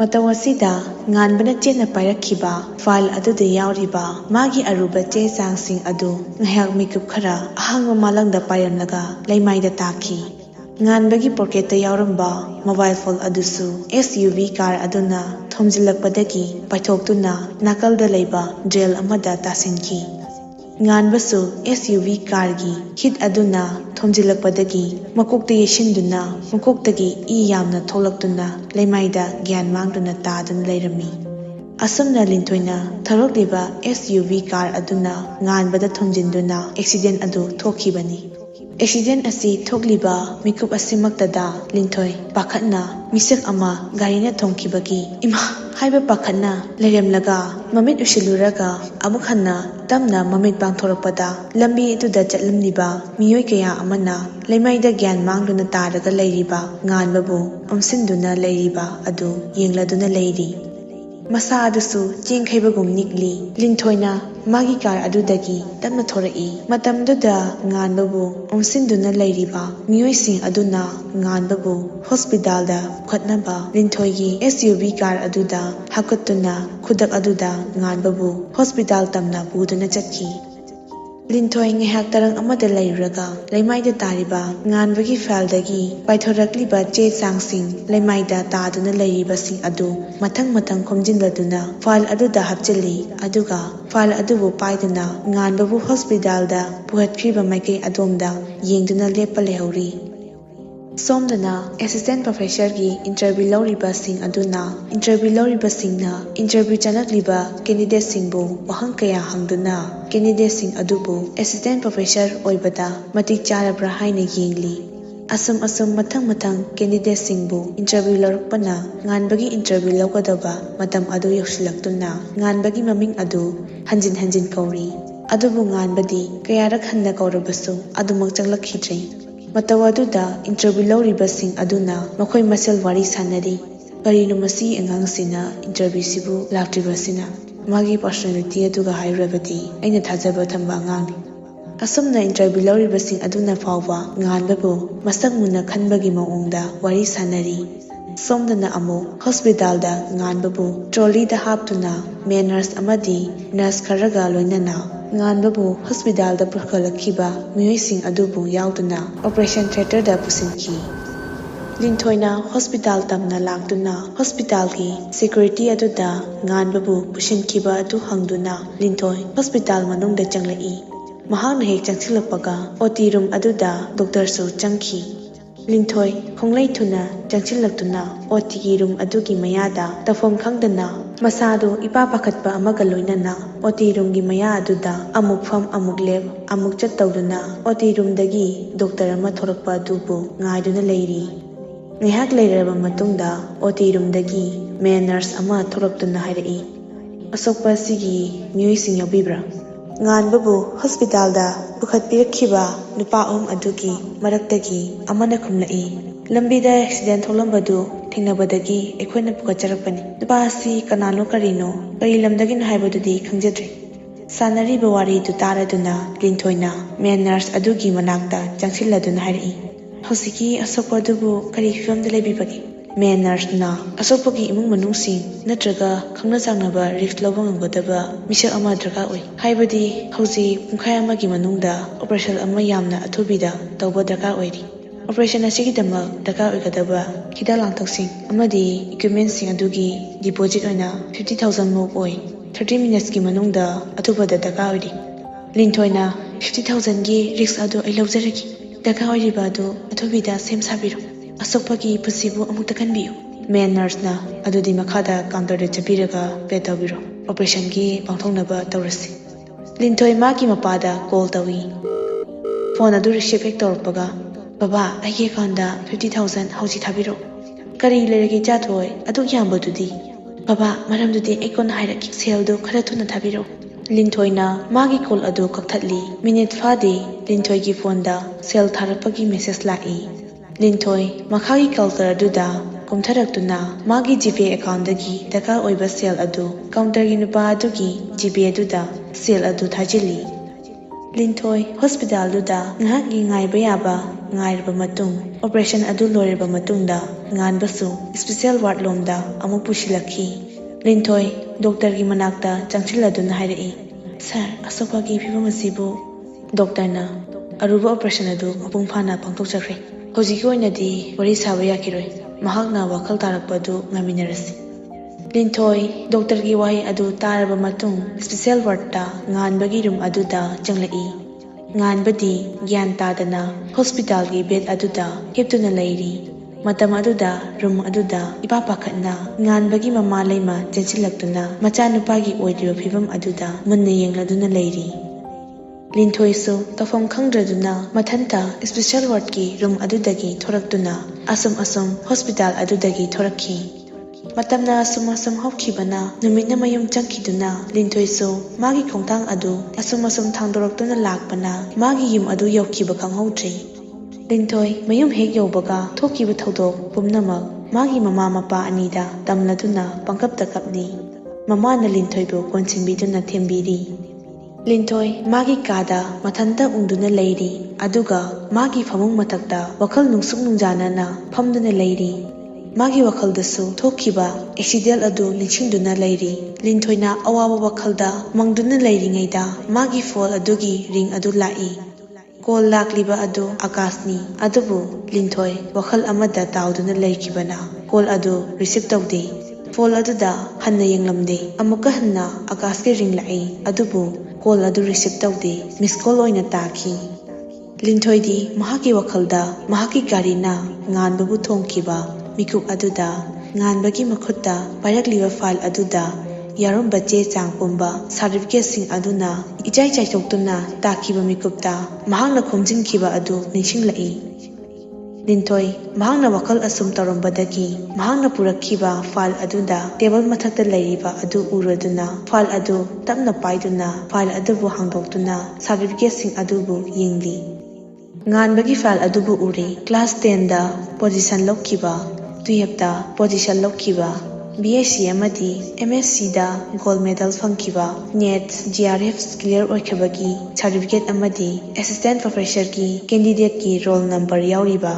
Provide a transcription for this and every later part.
ꯃꯇꯧ ꯉꯥꯟꯕꯅ ꯆꯦꯠꯅ ꯄꯥꯏꯔꯛꯈꯤꯕ ꯐꯥꯏꯜ ꯑꯗꯨꯗ ꯌꯥꯎꯔꯤꯕ ꯃꯥꯒꯤ ꯑꯔꯨꯕ ꯆꯦ ꯆꯥꯡꯁꯤꯡ ꯑꯗꯨ ꯉꯥꯏꯍꯥꯛ ꯃꯤꯀꯨꯞ ꯈꯔ ꯑꯍꯥꯡꯕ ꯃꯥꯂꯪꯗ ꯄꯥꯏꯔꯝꯂꯒ ꯂꯩꯃꯥꯏꯗ ꯇꯥꯈꯤ꯫ ꯉꯥꯟꯕꯒꯤ ꯄꯣꯀꯦꯠꯇ ꯌꯥꯎꯔꯝꯕ ꯃꯣꯕꯥꯏꯜ ꯐꯣꯟ ꯑꯗꯨꯁꯨ SUV ꯀꯥꯔ ꯑꯗꯨꯅ ꯊꯣꯝꯖꯤꯜꯂꯛꯄꯗꯒꯤ ꯄꯥꯏꯊꯣꯛꯇꯨꯅ ꯅꯥꯀꯜꯗ ꯂꯩꯕ ꯗ꯭ꯔꯦꯜ ꯑꯃꯗ ꯇꯥꯁꯤꯟꯈꯤ꯫ ꯉꯥꯟꯕꯁꯨ SUV ꯀꯥꯔꯒꯤ ꯍꯤꯠ ꯑꯗꯨꯅ ꯊꯣꯝꯖꯤꯜꯂꯛꯄꯗꯒꯤ ꯃꯀꯣꯛꯇ ꯌꯩꯁꯤꯟꯗꯨꯅ ꯃꯀꯣꯛꯇꯒꯤ ꯏ ꯌꯥꯝꯅ ꯊꯣꯛꯂꯛꯇꯨꯅ ꯂꯩꯃꯥꯏꯗ ꯒ꯭ꯌꯥꯟ ꯃꯥꯡꯗꯨꯅ ꯇꯥꯗꯨꯅ ꯂꯩꯔꯝꯃꯤ꯫ ꯑꯁꯨꯝꯅ ꯂꯤꯟꯊꯣꯏꯅ ꯊꯧꯔꯛꯂꯤꯕ SUV ꯀꯥꯔ ꯑꯗꯨꯅ ꯉꯥꯟꯕꯗ ꯊꯣꯝꯖꯤꯟꯗꯨꯅ ꯑꯦꯛꯁꯤꯗꯦꯟ ꯑꯗꯨ ꯊꯣꯛꯈꯤꯕꯅꯤ꯫ ꯑꯦꯛꯁꯤꯗꯦꯟ ꯑꯁꯤ ꯊꯣꯛꯂꯤꯕ ꯃꯤꯀꯨꯞ ꯑꯁꯤꯃꯛꯇꯗ ꯂꯤꯟꯊꯣꯏ ꯄꯥꯈꯠꯅ ꯃꯤꯁꯛ ꯑꯃ ꯒꯥꯔꯤꯅ ꯊꯣꯝꯈꯤꯕꯒꯤ ꯏꯃꯥ ꯍꯥꯏꯕ ꯄꯥꯈꯠꯅ ꯂꯩꯔꯝꯂꯒ ꯃꯃꯤꯠ ꯎꯏꯁꯤꯜꯂꯨꯔꯒ ꯑꯃꯨꯛ ꯍꯟꯅ ꯇꯞꯅ ꯃꯃꯤꯠ ꯄꯥꯡꯊꯣꯔꯛꯄꯗ ꯂꯝꯕꯤ ꯑꯗꯨꯗ ꯆꯠꯂꯝꯂꯤꯕ ꯃꯤꯑꯣꯏ ꯀꯌꯥ ꯑꯃꯅ ꯂꯩꯃꯥꯏꯗ ꯒ꯭ꯌꯥꯟ ꯃꯥꯡꯗꯨꯅ ꯇꯥꯔꯒ ꯂꯩꯔꯤꯕ ꯉꯥꯟꯕꯕꯨ ꯑꯣꯝꯁꯤꯟꯗꯨꯅ ꯂꯩꯔꯤꯕ ꯑꯗꯨ ꯌꯦꯡꯂꯗꯨꯅ ꯂꯩꯔꯤ꯫ ꯃꯁꯥ ꯑꯗꯨꯁꯨ ꯆꯦꯡꯈꯩꯕꯒꯨꯝ ꯅꯤꯛꯂꯤ꯫ ꯂꯤꯟꯊꯣꯏꯅ ꯃꯥꯒꯤ ꯀꯥꯔ ꯑꯗꯨꯗꯒꯤ ꯇꯞꯅ ꯊꯣꯔꯛꯏ꯫ ꯃꯇꯝꯗꯨꯗ ꯉꯥꯟꯕꯕꯨ ꯑꯣꯝꯁꯤꯟꯗꯨꯅ ꯂꯩꯔꯤꯕ ꯃꯤꯑꯣꯏꯁꯤꯡ ꯑꯗꯨꯅ ꯉꯥꯟꯕꯕꯨ ꯍꯣꯁꯄꯤꯇꯥꯜꯗ ꯄꯨꯈꯠꯅꯕ ꯂꯤꯟꯊꯣꯏꯒꯤ SUV ꯀꯥꯔ ꯑꯗꯨꯗ ꯍꯥꯞꯀꯠꯇꯨꯅ ꯈꯨꯗꯛ ꯑꯗꯨꯗ ꯉꯥꯟꯕꯕꯨ ꯍꯣꯁꯄꯤꯇꯥꯜ ꯇꯝꯅ ꯄꯨꯗꯨꯅ ꯆꯠꯈꯤ꯫ ꯂꯤꯟꯊꯣꯏ ꯉꯥꯏꯍꯥꯛ ꯇꯔꯪ ꯑꯃꯗ ꯂꯩꯔꯨꯔꯒ ꯂꯩꯃꯥꯏꯗ ꯇꯥꯔꯤꯕ ꯉꯥꯟꯕꯒꯤ ꯐꯥꯏꯜꯗꯒꯤ ꯄꯥꯏꯊꯣꯔꯛꯂꯤꯕ ꯆꯦ ꯆꯥꯡꯁꯤꯡ ꯂꯩꯃꯥꯏꯗ ꯇꯥꯗꯨꯅ ꯂꯩꯔꯤꯕꯁꯤꯡ ꯑꯗꯨ ꯃꯊꯪ ꯃꯊꯪ ꯈꯣꯝꯖꯤꯟꯂꯗꯨꯅ ꯐꯥꯏꯜ ꯑꯗꯨꯗ ꯍꯥꯞꯆꯤꯜꯂꯤ꯫ ꯑꯗꯨꯒ ꯐꯥꯏꯜ ꯑꯗꯨꯕꯨ ꯄꯥꯏꯗꯨꯅ ꯉꯥꯟꯕꯕꯨ ꯍꯣꯁꯄꯤꯇꯥꯜꯗ ꯄꯨꯈꯠꯈ꯭ꯔꯤꯕ ꯃꯥꯏꯀꯩ ꯑꯗꯣꯝꯗ ꯌꯦꯡꯗꯨꯅ ꯂꯦꯞꯄ ꯂꯩꯍꯧꯔꯤ꯫ ꯁꯣꯝꯗꯅ ꯑꯦꯁꯤꯁꯇꯦꯟꯠ ꯄ꯭ꯔꯣꯐꯦꯁꯔꯒꯤ ꯏꯟꯇꯔꯚ꯭ꯌꯨ ꯂꯧꯔꯤꯕꯁꯤꯡ ꯑꯗꯨꯅ ꯏꯟꯇꯔꯚ꯭ꯌꯨ ꯂꯧꯔꯤꯕꯁꯤꯡꯅ ꯏꯟꯇꯔꯚ꯭ꯌꯨ ꯆꯪꯂꯛꯂꯤꯕ ꯀꯦꯟꯗꯤꯗꯦꯠꯁꯤꯡꯕꯨ ꯋꯥꯍꯪ ꯀꯌꯥ ꯍꯪꯗꯨꯅ ꯀꯦꯟꯗꯤꯗꯦꯠꯁꯤꯡ ꯑꯗꯨꯕꯨ ꯑꯦꯁꯤꯁꯇꯦꯟꯠ ꯄ꯭ꯔꯣꯐꯦꯁꯔ ꯑꯣꯏꯕꯗ ꯃꯇꯤꯛ ꯆꯥꯔꯕ꯭ꯔꯥ ꯍꯥꯏꯅ ꯌꯦꯡꯂꯤ꯫ ꯑꯁꯨꯝ ꯃꯊꯪ ꯀꯦꯟꯗꯤꯗꯦꯠꯁꯤꯡꯕꯨ ꯏꯟꯇꯔꯚ꯭ꯌꯨ ꯂꯧꯔꯛꯄꯅ ꯉꯥꯟꯕꯒꯤ ꯏꯟꯇꯔꯚ꯭ꯌꯨ ꯂꯧꯒꯗꯕ ꯃꯇꯝ ꯑꯗꯨ ꯌꯧꯁꯤꯜꯂꯛꯇꯨꯅ ꯉꯥꯟꯕꯒꯤ ꯃꯃꯤꯡ ꯑꯗꯨ ꯍꯟꯖꯤꯟ ꯍꯟꯖꯤൻ ꯀꯧꯔꯤ꯫ ꯑꯗꯨꯕꯨ ꯉꯥꯟꯕꯗꯤ ꯀꯌꯥꯔꯛ ꯍꯟꯅ ꯀꯧꯔꯕꯁꯨ ꯑꯗꯨꯃꯛ ꯆꯪꯂꯛꯈꯤꯗ꯭ꯔꯦ꯫ ꯃꯇꯧ ꯑꯗꯨꯗ ꯏꯟꯇꯔꯚ꯭ꯌꯨ ꯂꯧꯔꯤꯕꯁꯤꯡ ꯑꯗꯨꯅ ꯃꯈꯣꯏ ꯃꯁꯦꯜ ꯋꯥꯔꯤ ꯁꯥꯅꯔꯤ꯫ ꯀꯔꯤꯅꯣ ꯃꯁꯤꯒꯤ ꯑꯉꯥꯡꯁꯤꯅ ꯏꯟꯇꯔꯚ꯭ꯌꯨꯁꯤꯕꯨ ꯂꯥꯛꯇ꯭ꯔꯤꯕꯁꯤꯅ? ꯃꯥꯒꯤ ꯄꯔꯁꯣꯅꯦꯂꯤꯇꯤ ꯑꯗꯨꯒ ꯍꯥꯏꯔꯨꯔꯕꯗꯤ ꯑꯩꯅ ꯊꯥꯖꯕ ꯊꯝꯕ ꯑꯉꯥꯡꯅꯤ꯫ ꯑꯁꯨꯝꯅ ꯏꯟꯇꯔꯚ꯭ꯌꯨ ꯂꯧꯔꯤꯕꯁꯤꯡ ꯑꯗꯨꯅ ꯐꯥꯎꯕ ꯉꯥꯟꯕꯕꯨ ꯃꯁꯛ ꯃꯨꯟꯅ ꯈꯟꯕꯒꯤ ꯃꯑꯣꯡꯗ ꯋꯥꯔꯤ ꯁꯥꯅꯔꯤ꯫ ꯁꯣꯝꯗꯅ ꯑꯃꯨꯛ ꯍꯣꯁꯄꯤꯇꯥꯜꯗ ꯉꯥꯟꯕꯕꯨ ꯇ꯭ꯔꯣꯂꯤꯗ ꯍꯥꯞꯇꯨꯅ ꯃꯦꯟ ꯅꯔꯁ ꯑꯃꯗꯤ ꯅꯔꯁ ꯈꯔꯒ ꯂꯣꯏꯅꯅ ꯉꯥꯟꯕꯕꯨ ꯍꯣꯁꯄꯤꯇꯥꯜꯗ ꯄꯨꯈꯠꯂꯛꯈꯤꯕ ꯃꯤꯑꯣꯏꯁꯤꯡ ꯑꯗꯨꯕꯨ ꯌꯥꯎꯗꯨꯅ ꯑꯣꯄꯔꯦꯁꯟ ꯊꯤꯌꯦꯇꯔꯗ ꯄꯨꯁꯤꯟꯈꯤ꯫ ꯂꯤꯟꯊꯣꯏꯅ ꯍꯣꯁꯄꯤꯇꯥꯜ ꯇꯝꯅ ꯂꯥꯛꯇꯨꯅ ꯍꯣꯁꯄꯤꯇꯥꯜꯒꯤ ꯁꯦꯀ꯭ꯌꯨꯔꯤꯇꯤ ꯑꯗꯨꯗ ꯉꯥꯟꯕꯕꯨ ꯄꯨꯁꯤꯟꯈꯤꯕ ꯑꯗꯨ ꯍꯪꯗꯨꯅ ꯂꯤꯟꯊꯣꯏ ꯍꯣꯁꯄꯤꯇꯥꯜ ꯃꯅꯨꯡꯗ ꯆꯪꯂꯛꯏ꯫ ꯃꯍꯥꯛꯅ ꯍꯦꯛ ꯆꯪꯁꯤꯜꯂꯛꯄꯒ OT ꯔꯨꯝ ꯑꯗꯨꯗ ꯗꯣꯛꯇꯔꯁꯨ ꯆꯪꯈꯤ꯫ ꯂꯤꯟꯊꯣꯏ ꯈꯣꯡꯂꯩ ꯊꯨꯅ ꯆꯪꯁꯤꯜꯂꯛꯇꯨꯅ OTꯒꯤ ꯔꯨꯝ ꯑꯗꯨꯒꯤ ꯃꯌꯥꯗ ꯇꯧꯐꯝ ꯈꯪꯗꯅ ꯃꯁꯥꯗꯨ ꯏꯄꯥ ꯄꯥꯈꯠꯄ ꯑꯃꯒ ꯂꯣꯏꯅꯅ OT ꯔꯨꯝꯒꯤ ꯃꯌꯥ ꯑꯗꯨꯗ ꯑꯃꯨꯛ ꯐꯝ ꯑꯃꯨꯛ ꯂꯦꯞ ꯑꯃꯨꯛ ꯆꯠ ꯇꯧꯗꯨꯅ OT ꯔꯨꯝꯗꯒꯤ ꯗꯣꯛꯇꯔ ꯑꯃ ꯊꯣꯔꯛꯄ ꯑꯗꯨꯕꯨ ꯉꯥꯏꯗꯨꯅ ꯂꯩꯔꯤ꯫ ꯉꯥꯏꯍꯥꯛ ꯂꯩꯔꯕ ꯃꯇꯨꯡꯗ OT ꯔꯨꯝꯗꯒꯤ ꯃꯦꯟ ꯅꯔꯁ ꯑꯃ ꯊꯣꯔꯛꯇꯨꯅ ꯍꯥꯏꯔꯛꯏ, "ꯑꯁꯣꯛꯄ ꯑꯁꯤꯒꯤ ꯃꯤꯑꯣꯏꯁꯤꯡ ꯌꯥꯎꯕꯤꯕ꯭ꯔꯥ?" ꯉꯥꯟꯕꯕꯨ ꯍꯣꯁꯄꯤꯇꯥꯜꯗ ꯄꯨꯈꯠꯄꯤꯔꯛꯈꯤꯕ ꯅꯨꯄꯥ ꯑꯍꯨꯝ ꯑꯗꯨꯒꯤ ꯃꯔꯛꯇꯒꯤ ꯑꯃꯅ ꯈꯨꯝꯂꯛꯏ, "ꯂꯝꯕꯤꯗ ꯑꯦꯛꯁꯤꯗꯦꯟ ꯊꯣꯛꯂꯝꯕꯗꯨ ꯊꯦꯡꯅꯕꯗꯒꯤ ꯑꯩꯈꯣꯏꯅ ꯄꯨꯈꯠꯆꯔꯛꯄꯅꯤ꯫ ꯅꯨꯄꯥ ꯑꯁꯤ ꯀꯅꯥꯅꯣ ꯀꯔꯤꯅꯣ ꯀꯔꯤ ꯂꯝꯗꯒꯤꯅꯣ ꯍꯥꯏꯕꯗꯨꯗꯤ ꯈꯪꯖꯗ꯭ꯔꯦ." ꯁꯥꯟꯅꯔꯤꯕ ꯋꯥꯔꯤꯗꯨ ꯇꯥꯔꯗꯨꯅ ꯂꯤꯟꯊꯣꯏꯅ ꯃꯦꯟ ꯅꯔꯁ ꯑꯗꯨꯒꯤ ꯃꯅꯥꯛꯇ ꯆꯪꯁꯤꯜꯂꯗꯨꯅ ꯍꯥꯏꯔꯛꯏ, "ꯍꯧꯖꯤꯛꯀꯤ ꯑꯁꯣꯛꯄ ꯑꯗꯨꯕꯨ ꯀꯔꯤ ꯐꯤꯚꯝꯗ ꯂꯩꯕꯤꯕꯒꯦ?" ꯃꯦꯟ ꯅꯔꯁꯅ ꯑꯁꯣꯛꯄꯒꯤ ꯏꯃꯨꯡ ꯃꯅꯨꯡꯁꯤꯡ ꯅꯠꯇ꯭ꯔꯒ ꯈꯪꯅ ꯆꯥꯟꯅꯕ ꯔꯤꯛꯁ ꯂꯧꯕ ꯉꯝꯒꯗꯕ ꯃꯤꯁꯛ ꯑꯃ ꯗꯔꯀꯥꯔ ꯑꯣꯏ꯫ ꯍꯥꯏꯕꯗꯤ ꯍꯧꯖꯤꯛ ꯄꯨꯡꯈꯥꯏ ꯑꯃꯒꯤ ꯃꯅꯨꯡꯗ ꯑꯣꯄꯔꯦꯁꯟ ꯑꯃ ꯌꯥꯝꯅ ꯑꯊꯨꯕꯤꯗ ꯇꯧꯕ ꯗꯔꯀꯥꯔ ꯑꯣꯏꯔꯤ꯫ ꯑꯣꯄꯔꯦꯁꯟ ꯑꯁꯤꯒꯤꯗꯃꯛ ꯗꯔꯀꯥꯔ ꯑꯣꯏꯒꯗꯕ ꯍꯤꯗꯥꯛ ꯂꯥꯡꯊꯛꯁꯤꯡ ꯑꯃꯗꯤ ꯏꯀ꯭ꯋꯤꯞꯃꯦꯟꯠꯁꯤꯡ ꯑꯗꯨꯒꯤ ꯗꯤꯄꯣꯖꯤꯠ ꯑꯣꯏꯅ 50,000 ꯃꯨꯛ ꯑꯣꯏ꯫ 30 ꯃꯤꯅꯠꯁꯀꯤ ꯃꯅꯨꯡꯗ ꯑꯊꯨꯕꯗ ꯗꯔꯀꯥꯔ ꯑꯣꯏꯔꯤ꯫ ꯂꯤꯟꯊꯣꯏꯅ 50,000ꯒꯤ ꯔꯤꯛꯁ ꯑꯗꯨ ꯑꯩ ꯂꯧꯖꯔꯒꯦ꯫ ꯗꯔꯀꯥꯔ ꯑꯣꯏꯔꯤꯕ ꯑꯗꯨ ꯑꯊꯨꯕꯤꯗ ꯁꯦꯝ ꯁꯥꯕꯤꯔꯣ꯫ ꯑꯁꯣꯛꯄꯒꯤ ꯄꯨꯟꯁꯤꯕꯨ ꯑꯃꯨꯛꯇ ꯈꯟꯕꯤꯌꯨ꯫ ꯃꯦꯟ ꯅꯔꯁꯅ "ꯑꯗꯨꯗꯤ ꯃꯈꯥꯗ ꯀꯥꯎꯟꯇꯔꯗ ꯆꯠꯄꯤꯔꯒ ꯄꯦꯗ ꯇꯧꯕꯤꯔꯣ꯫ ꯑꯣꯄꯔꯦꯁꯟꯒꯤ ꯄꯥꯡꯊꯣꯛꯅꯕ ꯇꯧꯔꯁꯤ." ꯂꯤꯟꯊꯣꯏ ꯃꯥꯒꯤ ꯃꯄꯥꯗ ꯀꯣꯜ ꯇꯧꯏ꯫ ꯐꯣꯟ ꯑꯗꯨ ꯔꯤꯁꯤꯞ ꯍꯦꯛ ꯇꯧꯔꯛꯄꯒ, "ꯕꯕꯥ, ꯑꯩꯒꯤ ꯑꯦꯀꯥꯎꯟꯗ 50,000 ꯍꯧꯖꯤꯛ ꯊꯥꯕꯤꯔꯛꯑꯣ." "ꯀꯔꯤ ꯂꯩꯔꯒꯦ ꯏꯆꯥꯊꯣꯏ ꯑꯗꯨꯛ ꯌꯥꯝꯕꯗꯨꯗꯤ?" "ꯕꯕꯥ, ꯃꯔꯝꯗꯨꯗꯤ ꯑꯩ ꯀꯣꯟꯅ ꯍꯥꯏꯔꯛꯀꯦ꯫ ꯁꯦꯜꯗꯨ ꯈꯔ ꯊꯨꯅ ꯊꯥꯕꯤꯔꯛꯑꯣ." ꯂꯤꯟꯊꯣꯏꯅ ꯃꯥꯒꯤ ꯀꯣꯜ ꯑꯗꯨ ꯀꯛꯊꯠꯂꯤ꯫ ꯃꯤꯅꯤꯠ ꯐꯥꯗꯦ ꯂꯤꯟꯊꯣꯏꯒꯤ ꯐꯣꯟꯗ ꯁꯦꯜ ꯊꯥꯔꯛꯄꯒꯤ ꯃꯦꯁꯦꯖ ꯂꯥꯛꯏ꯫ ꯂꯤꯟꯊꯣꯏ ꯃꯈꯥꯒꯤ ꯀꯥꯎꯟꯇꯔ ꯑꯗꯨꯗ ꯀꯨꯝꯊꯔꯛꯇꯨꯅ ꯃꯥꯒꯤ ꯖꯤꯄꯦ ꯑꯦꯀꯥꯎꯟꯗꯒꯤ ꯗꯔꯀꯥꯔ ꯑꯣꯏꯕ ꯁꯦꯜ ꯑꯗꯨ ꯀꯥꯎꯟꯇꯔꯒꯤ ꯅꯨꯄꯥ ꯑꯗꯨꯒꯤ ꯖꯤꯄꯦ ꯑꯗꯨꯗ ꯁꯦꯜ ꯑꯗꯨ ꯊꯥꯖꯤꯜꯂꯤ꯫ Linthoi Hospital Luda ngahakgi ngaiba yaba ngairaba matung operation adu loiraba matungda nganbasu special ward lomda amu pushilakhi Linthoi doctor gi manakta changchiladuna hairai sir asopagi phibam asibu doctor na aruba operation adu mapung phana pangtok chakre hojiki oinadi wari saba yakiroi mahakna wakhal tarakpa adu ngaminarasi Linthoi doctor gi wahi adu taraba matung special ward ta nganbagi room aduda changlai nganbadi gyan tadana hospital gi bed aduda heptuna lairi matam aduda room aduda ipa pakhatna nganbagi mama leima chenchilaktuna macha nupa gi oidiba phibam aduda munna yengladuna lairi Linthoi su tafam khangdraduna mathanta special ward gi room adudagi thoraktuna asum hospital adudagi thorakhi matamna asum hokkhibana numitna mayum changkhiduna Linthoi su magi khongtang adu asum thangdoraktuna lakpana magi yum adu yokhiba khanghodri Linthoi mayum hek yobaga thokiba thodok pumnamak magi mama mapa anida tamladuna pangkapta kapni mama na Linthoi bu konsinbiduna thembiri Linthoi magi kada mathanta ungduna leiri aduga magi phamung matakta wakhal nungsuk nungjana na phamduna leiri magi wakhal dasu thokiba accident adu ningchingduna leiri Linthoi na awawa wakhalda mangduna leiri ngaida magi fall adugi ring adu lai call lakliba adu akasni adubu Linthoi wakhal amada tauduna leikibana call adu receive tawde fall aduda hanna yenglamde amuka hanna akaske ring lai adubu call adu receive tawde miss call oina taki Linthoi di mahaki wakhalda mahaki gari na nganbabu thongkiba mikuk aduda nganbagi makhutta pairakliba file aduda yarum bache changpumba certificate sing aduna ijai chaitoktumna takiba mikupta mahangna khomjinkiba adu ningsinglai Linthoi mahangna wakal asum tarombadagi mahangna purakhiba file aduda table mathakta leiriba adu uraduna file adu tapna paiduna file adubu hangdoktuna certificate sing adubu yingli nganbagi file adubu uri class 10 da position lokkiba 12 da position lokkiba BSc amadi MSc da gold medal fangkiba NET GRF clear oikhabagi certificate amadi assistant professor ki candidate ki roll number yauriba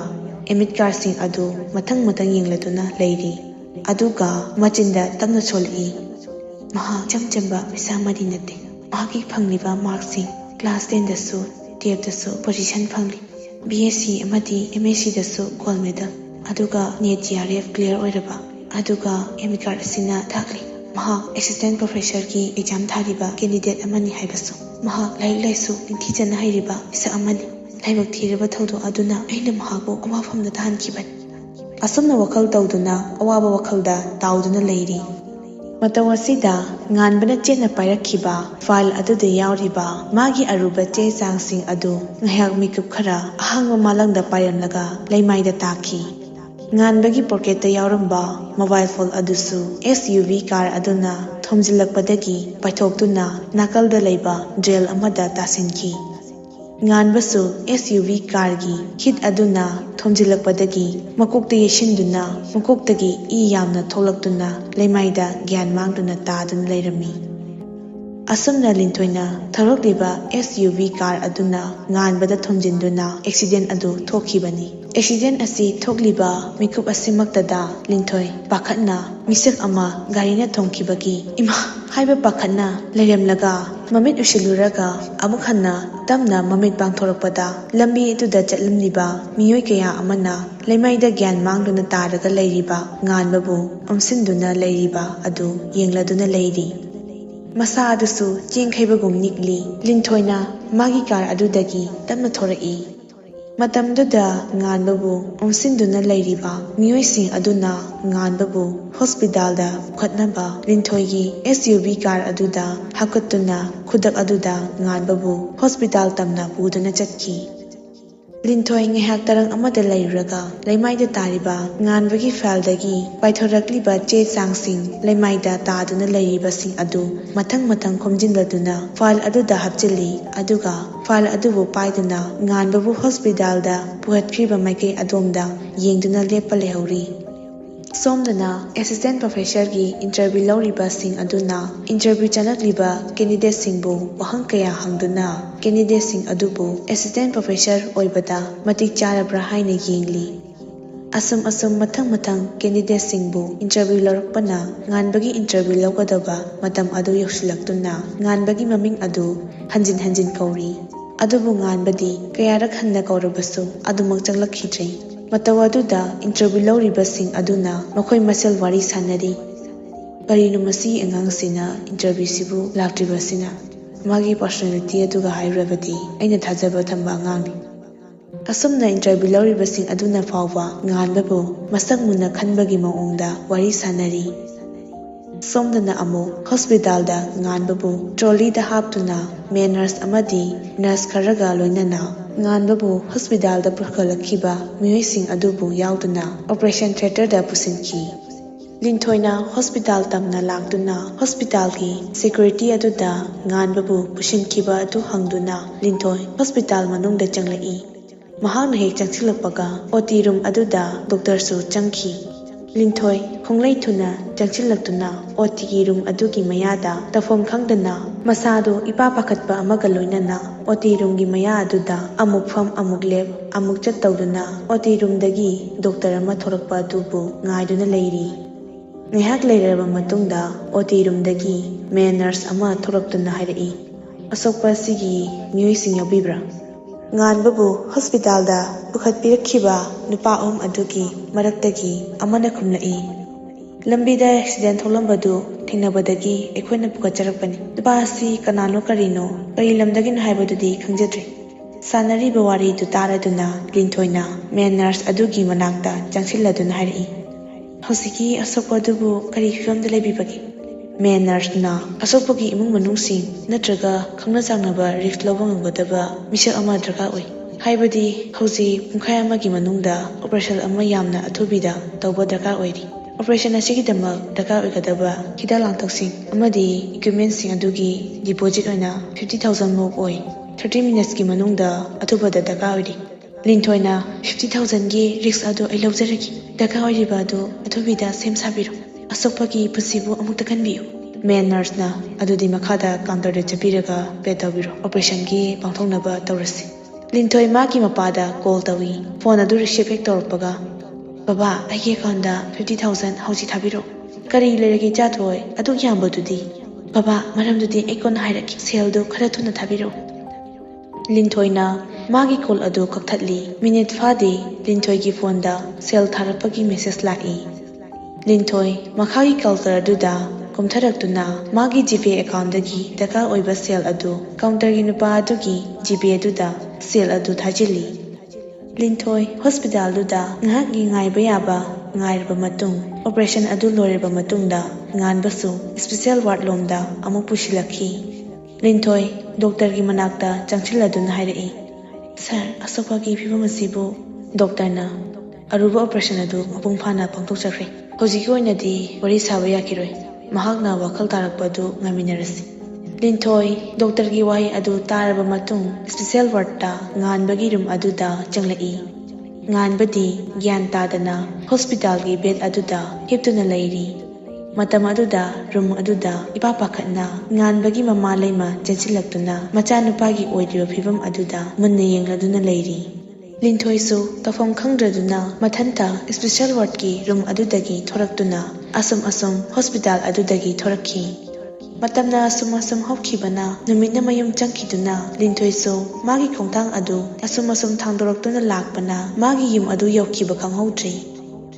admit card sing adu mathang yengladuna leiri aduga machinda tamna chol'i maha chamchamba misamadi nate mahaki phangliba marks sing class 10 dasu 12 dasu position phangli BSc amadi MSc dasu gold medal aduga NET GRF clear oiraba aduga admit card sina thakli maha assistant professor ki exam thariba candidate amani haibasu maha laisu nithijana hairiba isa amani laibak thiriba thodo aduna aina mahabu awafamna thankiban asumna wakhal tawduna awaba wakhalda tawduna leiri matawasida nganbana chenna pairakhiba file aduda yauriba magi aruba che changsing adu ngahyak mikup khara ahangwa malangda pairamlaga leimaida taki nganbagi pocket ta yauramba mobile phone adusu SUV car aduna thomjilakpadagi paithoktuna nakalda leiba drill amada tasinki nganbasu SUV car gi hit aduna thomjilakpadagi makokta yeshinduna makoktagi I yamna tholaktuna leimaida gyan mangduna taduna leirami asumna Linthoi tharokliba SUV car aduna nganbada thomjinduna accident adu thokhibani accident asi thokliba mikup asimaktada Linthoi pakhatna misak ama garina thongkibagi ima haiba pakhatna leiremlaga mamit ushiluraga amukhanna tamna mamit bangthorakpada lambi etuda chatlamliba miyoi kaya amana leimaida gyan mangduna taraga leiriba nganbabu amsinduna leiriba adu yengladuna leiri masa adusu chengkhaibagum nikli Linthoi magi car adudagi tamna thorai matamduda nganbabu amsinduna leiriba miyoi sing aduna nganbabu hospital da khatnaba Linthoi gi SUV car aduda hakutuna khudak aduda nganbabu hospital tamna puduna chatki Linthoi ngehak tarang amada leiraga leimaida tariba nganbagi file dagi paithorakliba che changsing leimaida taduna leiriba sing adu mathang khomjinladuna file aduda hapchili aduga file adubu paiduna nganbabu hospital da puhatkriba maike adomda yengduna lepa lehori ꯁꯣꯝꯗꯅ assistant ꯄ꯭ꯔꯣꯐꯦꯁꯔꯒꯤ interview ꯂꯧꯔꯤꯕꯁꯤꯡ ꯑꯗꯨꯅ interview ꯆꯠꯂꯛꯂꯤꯕ ꯀꯦꯟꯗꯤꯗꯦꯠꯁꯤꯡꯕꯨ ꯋꯥꯍꯪ ꯀꯌꯥ ꯍꯪꯗꯨꯅ ꯀꯦꯟꯗꯤꯗꯦꯠꯁꯤꯡ ꯑꯗꯨꯕꯨ assistant professor ꯑꯣꯏꯕꯗ ꯃꯇꯤꯛ ꯆꯥꯔꯕ꯭ꯔꯥ ꯍꯥꯏꯅ ꯌꯦꯡꯂꯤ꯫ ꯑꯁꯨꯝ ꯃꯊꯪ ꯀꯦꯟꯗꯤꯗꯦꯠꯁꯤꯡꯕꯨ ꯏꯟꯇꯔꯚ꯭ꯌꯨ ꯂꯧꯔꯛꯄꯅ ꯉꯥꯟꯕꯒꯤ ꯏꯟꯇꯔꯚ꯭ꯌꯨ ꯂꯧꯒꯗꯕ ꯃꯇꯝ ꯑꯗꯨ ꯌꯧꯁꯤꯜꯂꯛꯇꯨꯅ ꯉꯥꯟꯕꯒꯤ ꯃꯃꯤꯡ ꯑꯗꯨ ꯍꯟꯖꯤꯟ ꯀꯧꯔꯤ꯫ ꯑꯗꯨꯕꯨ ꯉꯥꯟꯕꯗꯤ ꯀꯌꯥꯔꯛ ꯍꯟꯅ ꯀꯧꯔꯕꯁꯨ ꯑꯗꯨꯃꯛ ꯆꯪꯂꯛꯈꯤꯗ꯭ꯔꯦ꯫ ꯃꯇꯧ ꯑꯗꯨꯗ ꯏꯟꯇꯔꯚ꯭ꯌꯨ ꯂꯧꯔꯤꯕꯁꯤꯡ ꯑꯗꯨꯅ ꯃꯈꯣꯏ ꯃꯁꯦꯜ ꯋꯥꯔꯤ ꯁꯥꯅꯔꯤ꯫ ꯀꯔꯤꯅꯣ ꯃꯁꯤꯒꯤ ꯑꯉꯥꯡꯁꯤꯅ ꯏꯟꯇꯔꯚ꯭ꯌꯨꯁꯤꯕꯨ ꯂꯥꯛꯇ꯭ꯔꯤꯕꯁꯤꯅ? ꯃꯥꯒꯤ ꯄꯔꯁꯣꯅꯦꯂꯤꯇꯤ ꯑꯗꯨꯒ ꯍꯥꯏꯔꯨꯔꯕꯗꯤ ꯑꯩꯅ ꯊꯥꯖꯕ ꯊꯝꯕ ꯑꯉꯥꯡꯅꯤ꯫ ꯑꯁꯨꯝꯅ ꯏꯟꯇꯔꯚ꯭ꯌꯨ ꯂꯧꯔꯤꯕꯁꯤꯡ ꯑꯗꯨꯅ ꯐꯥꯎꯕ ꯉꯥꯟꯕꯕꯨ ꯃꯁꯛ ꯃꯨꯟꯅ ꯈꯟꯕꯒꯤ ꯃꯑꯣꯡꯗ ꯋꯥꯔꯤ ꯁꯥꯅꯔꯤ꯫ ꯁꯣꯝꯗꯅ ꯑꯃꯨꯛ ꯍꯣꯁꯄꯤꯇꯥꯜꯗ ꯉꯥꯟꯕꯕꯨ ꯇ꯭ꯔꯣꯂꯤꯗ ꯍꯥꯞꯇꯨꯅ ꯃꯦꯟ ꯅꯔꯁ ꯑꯃꯗꯤ ꯅꯔꯁ ꯈꯔꯒ ꯂꯣꯏꯅꯅ ꯉꯥꯟꯕꯕꯨ ꯍꯣꯁꯄꯤꯇꯥꯜꯗ ꯄꯨꯈꯠꯂꯛꯈꯤꯕ ꯃꯤꯑꯣꯏꯁꯤꯡ ꯑꯗꯨꯕꯨ ꯌꯥꯎꯗꯨꯅ ꯑꯣꯄꯔꯦꯁꯟ ꯊꯤꯌꯦꯇꯔꯗ pusinki. ꯂꯤꯟꯊꯣꯏꯅ ꯍꯣꯁꯄꯤꯇꯥꯜ ꯇꯝꯅ ꯂꯥꯛꯇꯨꯅ ꯍꯣꯁꯄꯤꯇꯥꯜꯒꯤ ꯁꯦꯀ꯭ꯌꯨꯔꯤꯇꯤ ꯑꯗꯨꯗ ꯉꯥꯟꯕꯕꯨ ꯄꯨꯁꯤꯟꯈꯤꯕ ꯑꯗꯨ ꯍꯪꯗꯨꯅ ꯂꯤꯟꯊꯣꯏ ꯍꯣꯁꯄꯤꯇꯥꯜ ꯃꯅꯨꯡꯗ ꯆꯪꯂꯛꯏ꯫ ꯃꯍꯥꯛꯅ ꯍꯦꯛ ꯆꯪꯁꯤꯜꯂꯛꯄꯒ ꯑꯣ.ꯇꯤ. ꯔꯨꯝ ꯑꯗꯨꯗ ꯗꯣꯛꯇꯔꯁꯨ ꯆꯪꯈꯤ꯫ ꯂꯤꯟꯊꯣꯏ ꯈꯣꯡꯂꯩ ꯊꯨꯅ ꯆꯪꯁꯤꯜꯂꯛꯇꯨꯅ ꯑꯣ.ꯇꯤ. ꯔꯨꯝ ꯑꯗꯨꯒꯤ ꯃꯌꯥꯗ ꯇꯧꯐꯝ ꯈꯪꯗꯅ ꯃꯁꯥꯗꯨ ꯏꯄꯥ ꯄꯥꯈꯠꯄ ꯑꯃꯒ ꯂꯣꯏꯅꯅ ꯑꯣ.ꯇꯤ. ꯔꯨꯝꯒꯤ ꯃꯌꯥ ꯑꯗꯨꯗ ꯑꯃꯨꯛ ꯐꯝ ꯑꯃꯨꯛ ꯂꯦꯞ ꯑꯃꯨꯛ ꯆꯠ ꯇꯧꯗꯨꯅ ꯑꯣ.ꯇꯤ. ꯔꯨꯝꯗꯒꯤ ꯗꯣꯛꯇꯔ ꯑꯃ ꯊꯣꯔꯛꯄ ꯑꯗꯨꯕꯨ ꯉꯥꯏꯗꯨꯅ ꯂꯩꯔꯤ꯫ ꯉꯥꯏꯍꯥꯛ ꯂꯩꯔꯕ ꯃꯇꯨꯡꯗ ꯑꯣ.ꯇꯤ. ꯔꯨꯝꯗꯒꯤ ꯃꯦꯟ ꯅꯔꯁ ꯑꯃ ꯊꯣꯔꯛꯇꯨꯅ ꯍꯥꯏꯔꯛꯏ, "ꯑꯁꯣꯛꯄ ꯑꯁꯤꯒꯤ ꯃꯤꯑꯣꯏꯁꯤꯡ ꯌꯥꯎꯕꯤꯕ꯭ꯔꯥ?" ꯉꯥꯟꯕꯕꯨ ꯍꯣꯁꯄꯤꯇꯥꯜꯗ ꯄꯨꯈꯠꯄꯤꯔꯛꯈꯤꯕ ꯅꯨꯄꯥ ꯑꯍꯨꯝ ꯑꯗꯨꯒꯤ ꯃꯔꯛꯇꯒꯤ ꯑꯃꯅ ꯈꯨꯝꯂꯛꯏ, "ꯂꯝꯕꯤꯗ ꯑꯦꯛꯁꯤꯗꯦꯟꯠ ꯊꯣꯛꯂꯝꯕꯗꯨ ꯊꯦꯡꯅꯕꯗꯒꯤ ꯑꯩꯈꯣꯏꯅ ꯄꯨꯈꯠꯆꯔꯛꯄꯅꯤ꯫ ꯅꯨꯄꯥ ꯑꯁꯤ ꯀꯅꯥꯅꯣ ꯀꯔꯤꯅꯣ ꯀꯔꯤ ꯂꯝꯗꯒꯤꯅꯣ ꯍꯥꯏꯕꯗꯨꯗꯤ ꯈꯪꯖꯗ꯭ꯔꯦ." ꯁꯥꯟꯅꯔꯤꯕ ꯋꯥꯔꯤꯗꯨ ꯇꯥꯔꯗꯨꯅ ꯂꯤꯟꯊꯣꯏꯅ ꯃꯦꯟ ꯅꯔꯁ ꯑꯗꯨꯒꯤ ꯃꯅꯥꯛꯇ ꯆꯪꯁꯤꯜꯂꯗꯨꯅ ꯍꯥꯏꯔꯛꯏ, "ꯍꯧꯖꯤꯛꯀꯤ ꯑꯁꯣꯛꯄ ꯑꯗꯨꯕꯨ ꯀꯔꯤ ꯐꯤꯚꯝꯗ ꯂꯩꯕꯤꯕꯒꯦ?" ꯃꯦꯟ ꯅꯔꯁꯅ ꯑꯁꯣꯛꯄꯒꯤ ꯏꯃꯨꯡ ꯃꯅꯨꯡꯁꯤꯡ ꯅꯠꯇ꯭ꯔꯒ ꯈꯪꯅ ꯆꯥꯟꯅꯕ ꯔꯤꯛꯁ ꯂꯧꯕ ꯉꯝꯒꯗꯕ ꯃꯤꯁꯛ ꯑꯃ ꯗꯔꯀꯥꯔ ꯑꯣꯏ꯫ ꯍꯥꯏꯕꯗꯤ ꯍꯧꯖꯤꯛ ꯄꯨꯡꯈꯥꯏ ꯑꯃꯒꯤ ꯃꯅꯨꯡꯗ ꯑꯣꯄꯔꯦꯁꯟ ꯑꯃ ꯌꯥꯝꯅ ꯑꯊꯨꯕꯤꯗ ꯇꯧꯕ ꯗꯔꯀꯥꯔ ꯑꯣꯏꯔꯤ꯫ ꯑꯣꯄꯔꯦꯁꯟ ꯑꯁꯤꯒꯤꯗꯃꯛ ꯗꯔꯀꯥꯔ ꯑꯣꯏꯒꯗꯕ ꯍꯤꯗꯥꯛ ꯂꯥꯡꯊꯛꯁꯤꯡ ꯑꯃꯗꯤ ꯏꯀ꯭ꯋꯤꯞꯃꯦꯟꯠꯁꯤꯡ ꯑꯗꯨꯒꯤ ꯗꯤꯄꯣꯖꯤꯠ ꯑꯣꯏꯅ 50,000 ꯃꯨꯛ ꯑꯣꯏ꯫ 30 ꯃꯤꯅꯠꯁꯀꯤ ꯃꯅꯨꯡꯗ ꯑꯊꯨꯕꯗ ꯗꯔꯀꯥꯔ ꯑꯣꯏꯔꯤ꯫ ꯂꯤꯟꯊꯣꯏꯅ 50,000ꯒꯤ ꯔꯤꯛꯁ ꯑꯗꯨ ꯑꯩ ꯂꯧꯖꯔꯒꯦ꯫ ꯗꯔꯀꯥꯔ ꯑꯣꯏꯔꯤꯕ ꯑꯗꯨ ꯑꯊꯨꯕꯤꯗ ꯁꯦꯝ ꯁꯥꯕꯤꯔꯣ꯫ ꯑꯁꯣꯛꯄꯒꯤ ꯄꯨꯟꯁꯤꯕꯨ ꯑꯃꯨꯛꯇ ꯈꯟꯕꯤꯌꯨ꯫ ꯃꯦꯟ ꯅꯔꯁꯅ "ꯑꯗꯨꯗꯤ ꯃꯈꯥꯗ ꯀꯥꯎꯟꯇꯔꯗ ꯆꯠꯄꯤꯔꯒ ꯄꯦ ꯇꯧꯕꯤꯔꯣ꯫ ꯑꯣꯄꯔꯦꯁꯟꯒꯤ ꯄꯥꯡꯊꯣꯛꯅꯕ ꯇꯧꯔꯁꯤ." ꯂꯤꯟꯊꯣꯏ ꯃꯥꯒꯤ ꯃꯄꯥꯗ ꯀꯣꯜ ꯇꯧꯏ꯫ ꯐꯣꯟ ꯑꯗꯨ ꯔꯤꯁꯤꯞ ꯍꯦꯛ ꯇꯧꯔꯛꯄꯒ, "ꯕꯕꯥ, ꯑꯩꯒꯤ ꯑꯦꯀꯥꯎꯟꯗ 50,000 ꯍꯧꯖꯤꯛ ꯊꯥꯕꯤꯔꯛꯑꯣ." "ꯀꯔꯤ ꯂꯩꯔꯒꯦ ꯏꯆꯥꯊꯣꯏ ꯑꯗꯨꯛ ꯌꯥꯝꯕꯗꯨꯗꯤ?" "ꯕꯕꯥ, ꯃꯔꯝꯗꯨꯗꯤ ꯑꯩ ꯀꯣꯟꯅ ꯍꯥꯏꯔꯛꯀꯦ꯫ ꯁꯦꯜꯗꯨ ꯈꯔ ꯊꯨꯅ ꯊꯥꯕꯤꯔꯛꯑꯣ." ꯂꯤꯟꯊꯣꯏꯅ ꯃꯥꯒꯤ ꯀꯣꯜ ꯑꯗꯨ ꯀꯛꯊꯠꯂꯤ꯫ ꯃꯤꯅꯤꯠ ꯐꯥꯗꯦ ꯂꯤꯟꯊꯣꯏꯒꯤ ꯐꯣꯟꯗ ꯁꯦꯜ ꯊꯥꯔꯛꯄꯒꯤ ꯃꯦꯁꯦꯖ ꯂꯥꯛꯏ꯫ ꯂꯤꯟꯊꯣꯏ ꯃꯈꯥꯒꯤ ꯀꯥꯎꯟꯇꯔ ꯑꯗꯨꯗ ꯀꯨꯝꯊꯔꯛꯇꯨꯅ ꯃꯥꯒꯤ ꯖꯤꯄꯦ ꯑꯦꯀꯥꯎꯟꯗꯒꯤ ꯗꯔꯀꯥꯔ ꯑꯣꯏꯕ ꯁꯦꯜ ꯑꯗꯨ ꯀꯥꯎꯟꯇꯔꯒꯤ ꯅꯨꯄꯥ ꯑꯗꯨꯒꯤ ꯖꯤꯄꯦ ꯑꯗꯨꯗ ꯁꯦꯜ ꯑꯗꯨ ꯊꯥꯖꯤꯜꯂꯤ꯫ ꯂꯤꯟꯊꯣꯏ ꯍꯣꯁꯄꯤꯇꯥꯜꯗꯨꯗ ꯉꯥꯏꯍꯥꯛ ꯉꯥꯏꯕ ꯌꯥꯕ ꯉꯥꯏꯔꯕ ꯃꯇꯨꯡ ꯑꯣꯄꯔꯦꯁꯟ ꯑꯗꯨ ꯂꯣꯏꯔꯕ ꯃꯇꯨꯡꯗ ꯉꯥꯟꯕꯁꯨ ꯏꯁꯄꯤꯁꯦꯜ ꯋꯥꯔꯗ ꯂꯣꯝꯗ ꯑꯃꯨꯛ ꯄꯨꯁꯤꯜꯂꯛꯈꯤ꯫ ꯂꯤꯟꯊꯣꯏ ꯗꯣꯛꯇꯔꯒꯤ ꯃꯅꯥꯛꯇ ꯆꯪꯁꯤꯜꯂꯗꯨꯅ ꯍꯥꯏꯔꯛꯏ, "ꯁꯥꯔ, ꯑꯁꯣꯛꯄꯒꯤ ꯐꯤꯚꯝ ꯑꯁꯤꯕꯨ..." ꯗꯣꯛꯇꯔꯅ "ꯑꯔꯨꯕ ꯑꯣꯄꯔꯦꯁꯟ ꯑꯗꯨ ꯃꯄꯨꯡ ꯐꯥꯅ ꯄꯥꯡꯊꯣꯛꯆꯈ꯭ꯔꯦ꯫ ꯍꯧꯖꯤꯛꯀꯤ ꯑꯣꯏꯅꯗꯤ ꯋꯥꯔꯤ ꯁꯥꯕ ꯌꯥꯈꯤꯔꯣꯏ꯫ ꯃꯍꯥꯛꯅ ꯋꯥꯈꯜ ꯇꯥꯔꯛꯄ ꯑꯗꯨ ꯉꯥꯏꯃꯤꯟꯅꯔꯁꯤ." ꯂꯤꯟꯊꯣꯏ ꯗꯣꯛꯇꯔꯒꯤ ꯋꯥꯍꯩ ꯑꯗꯨ ꯇꯥꯔꯕ ꯃꯇꯨꯡ ꯏꯁꯄꯤꯁꯦꯜ ꯋꯥꯔꯗꯇ ꯉꯥꯟꯕꯒꯤ ꯔꯨꯝ ꯑꯗꯨꯗ ꯆꯪꯂꯛꯏ꯫ ꯉꯥꯟꯕꯗꯤ ꯒ꯭ꯌꯥꯟ ꯇꯥꯗꯅ ꯍꯣꯁꯄꯤꯇꯥꯜꯒꯤ ꯕꯦꯗ ꯑꯗꯨꯗ ꯍꯤꯞꯇꯨꯅ ꯂꯩꯔꯤ꯫ ꯃꯇꯝ ꯑꯗꯨꯗ ꯔꯨꯝ ꯑꯗꯨꯗ ꯏꯄꯥ ꯄꯥꯈꯠꯅ ꯉꯥꯟꯕꯒꯤ ꯃꯃꯥ ꯂꯩꯃ ꯆꯦꯟꯁꯤꯜꯂꯛꯇꯨꯅ ꯃꯆꯥꯅꯨꯄꯥꯒꯤ ꯑꯣꯏꯗ꯭ꯔꯤꯕ ꯐꯤꯚꯝ ꯑꯗꯨꯗ ꯃꯨꯟꯅ ꯌꯦꯡꯂꯗꯨꯅ ꯂꯩꯔꯤ꯫ ꯂꯤꯟꯊꯣꯏꯁꯨ ꯇꯧꯐꯝ ꯈꯪꯗ꯭ꯔꯗꯨꯅ ꯃꯊꯟꯇ ꯏꯁꯄꯤꯁꯦꯜ ꯋꯥꯔꯗꯀꯤ ꯔꯨꯝ ꯑꯗꯨꯗꯒꯤ ꯊꯣꯔꯛꯇꯨꯅ ꯑꯁꯨꯝ ꯍꯣꯁꯄꯤꯇꯥꯜ ꯑꯗꯨꯗꯒꯤ ꯊꯣꯔꯛꯈꯤ꯫ ꯃꯇꯝꯅ ꯑꯁꯨꯝ ꯍꯧꯈꯤꯕꯅ ꯅꯨꯃꯤꯠꯅ ꯃꯌꯨꯝ ꯆꯪꯈꯤꯗꯨꯅ ꯂꯤꯟꯊꯣꯏꯁꯨ ꯃꯥꯒꯤ ꯈꯣꯡꯊꯥꯡ ꯑꯗꯨ ꯑꯁꯨꯝ ꯊꯥꯡꯗꯣꯔꯛꯇꯨꯅ ꯂꯥꯛꯄꯅ ꯃꯥꯒꯤ ꯌꯨꯝ ꯑꯗꯨ ꯌꯧꯈꯤꯕ ꯈꯪꯍꯧꯗ꯭ꯔꯤ꯫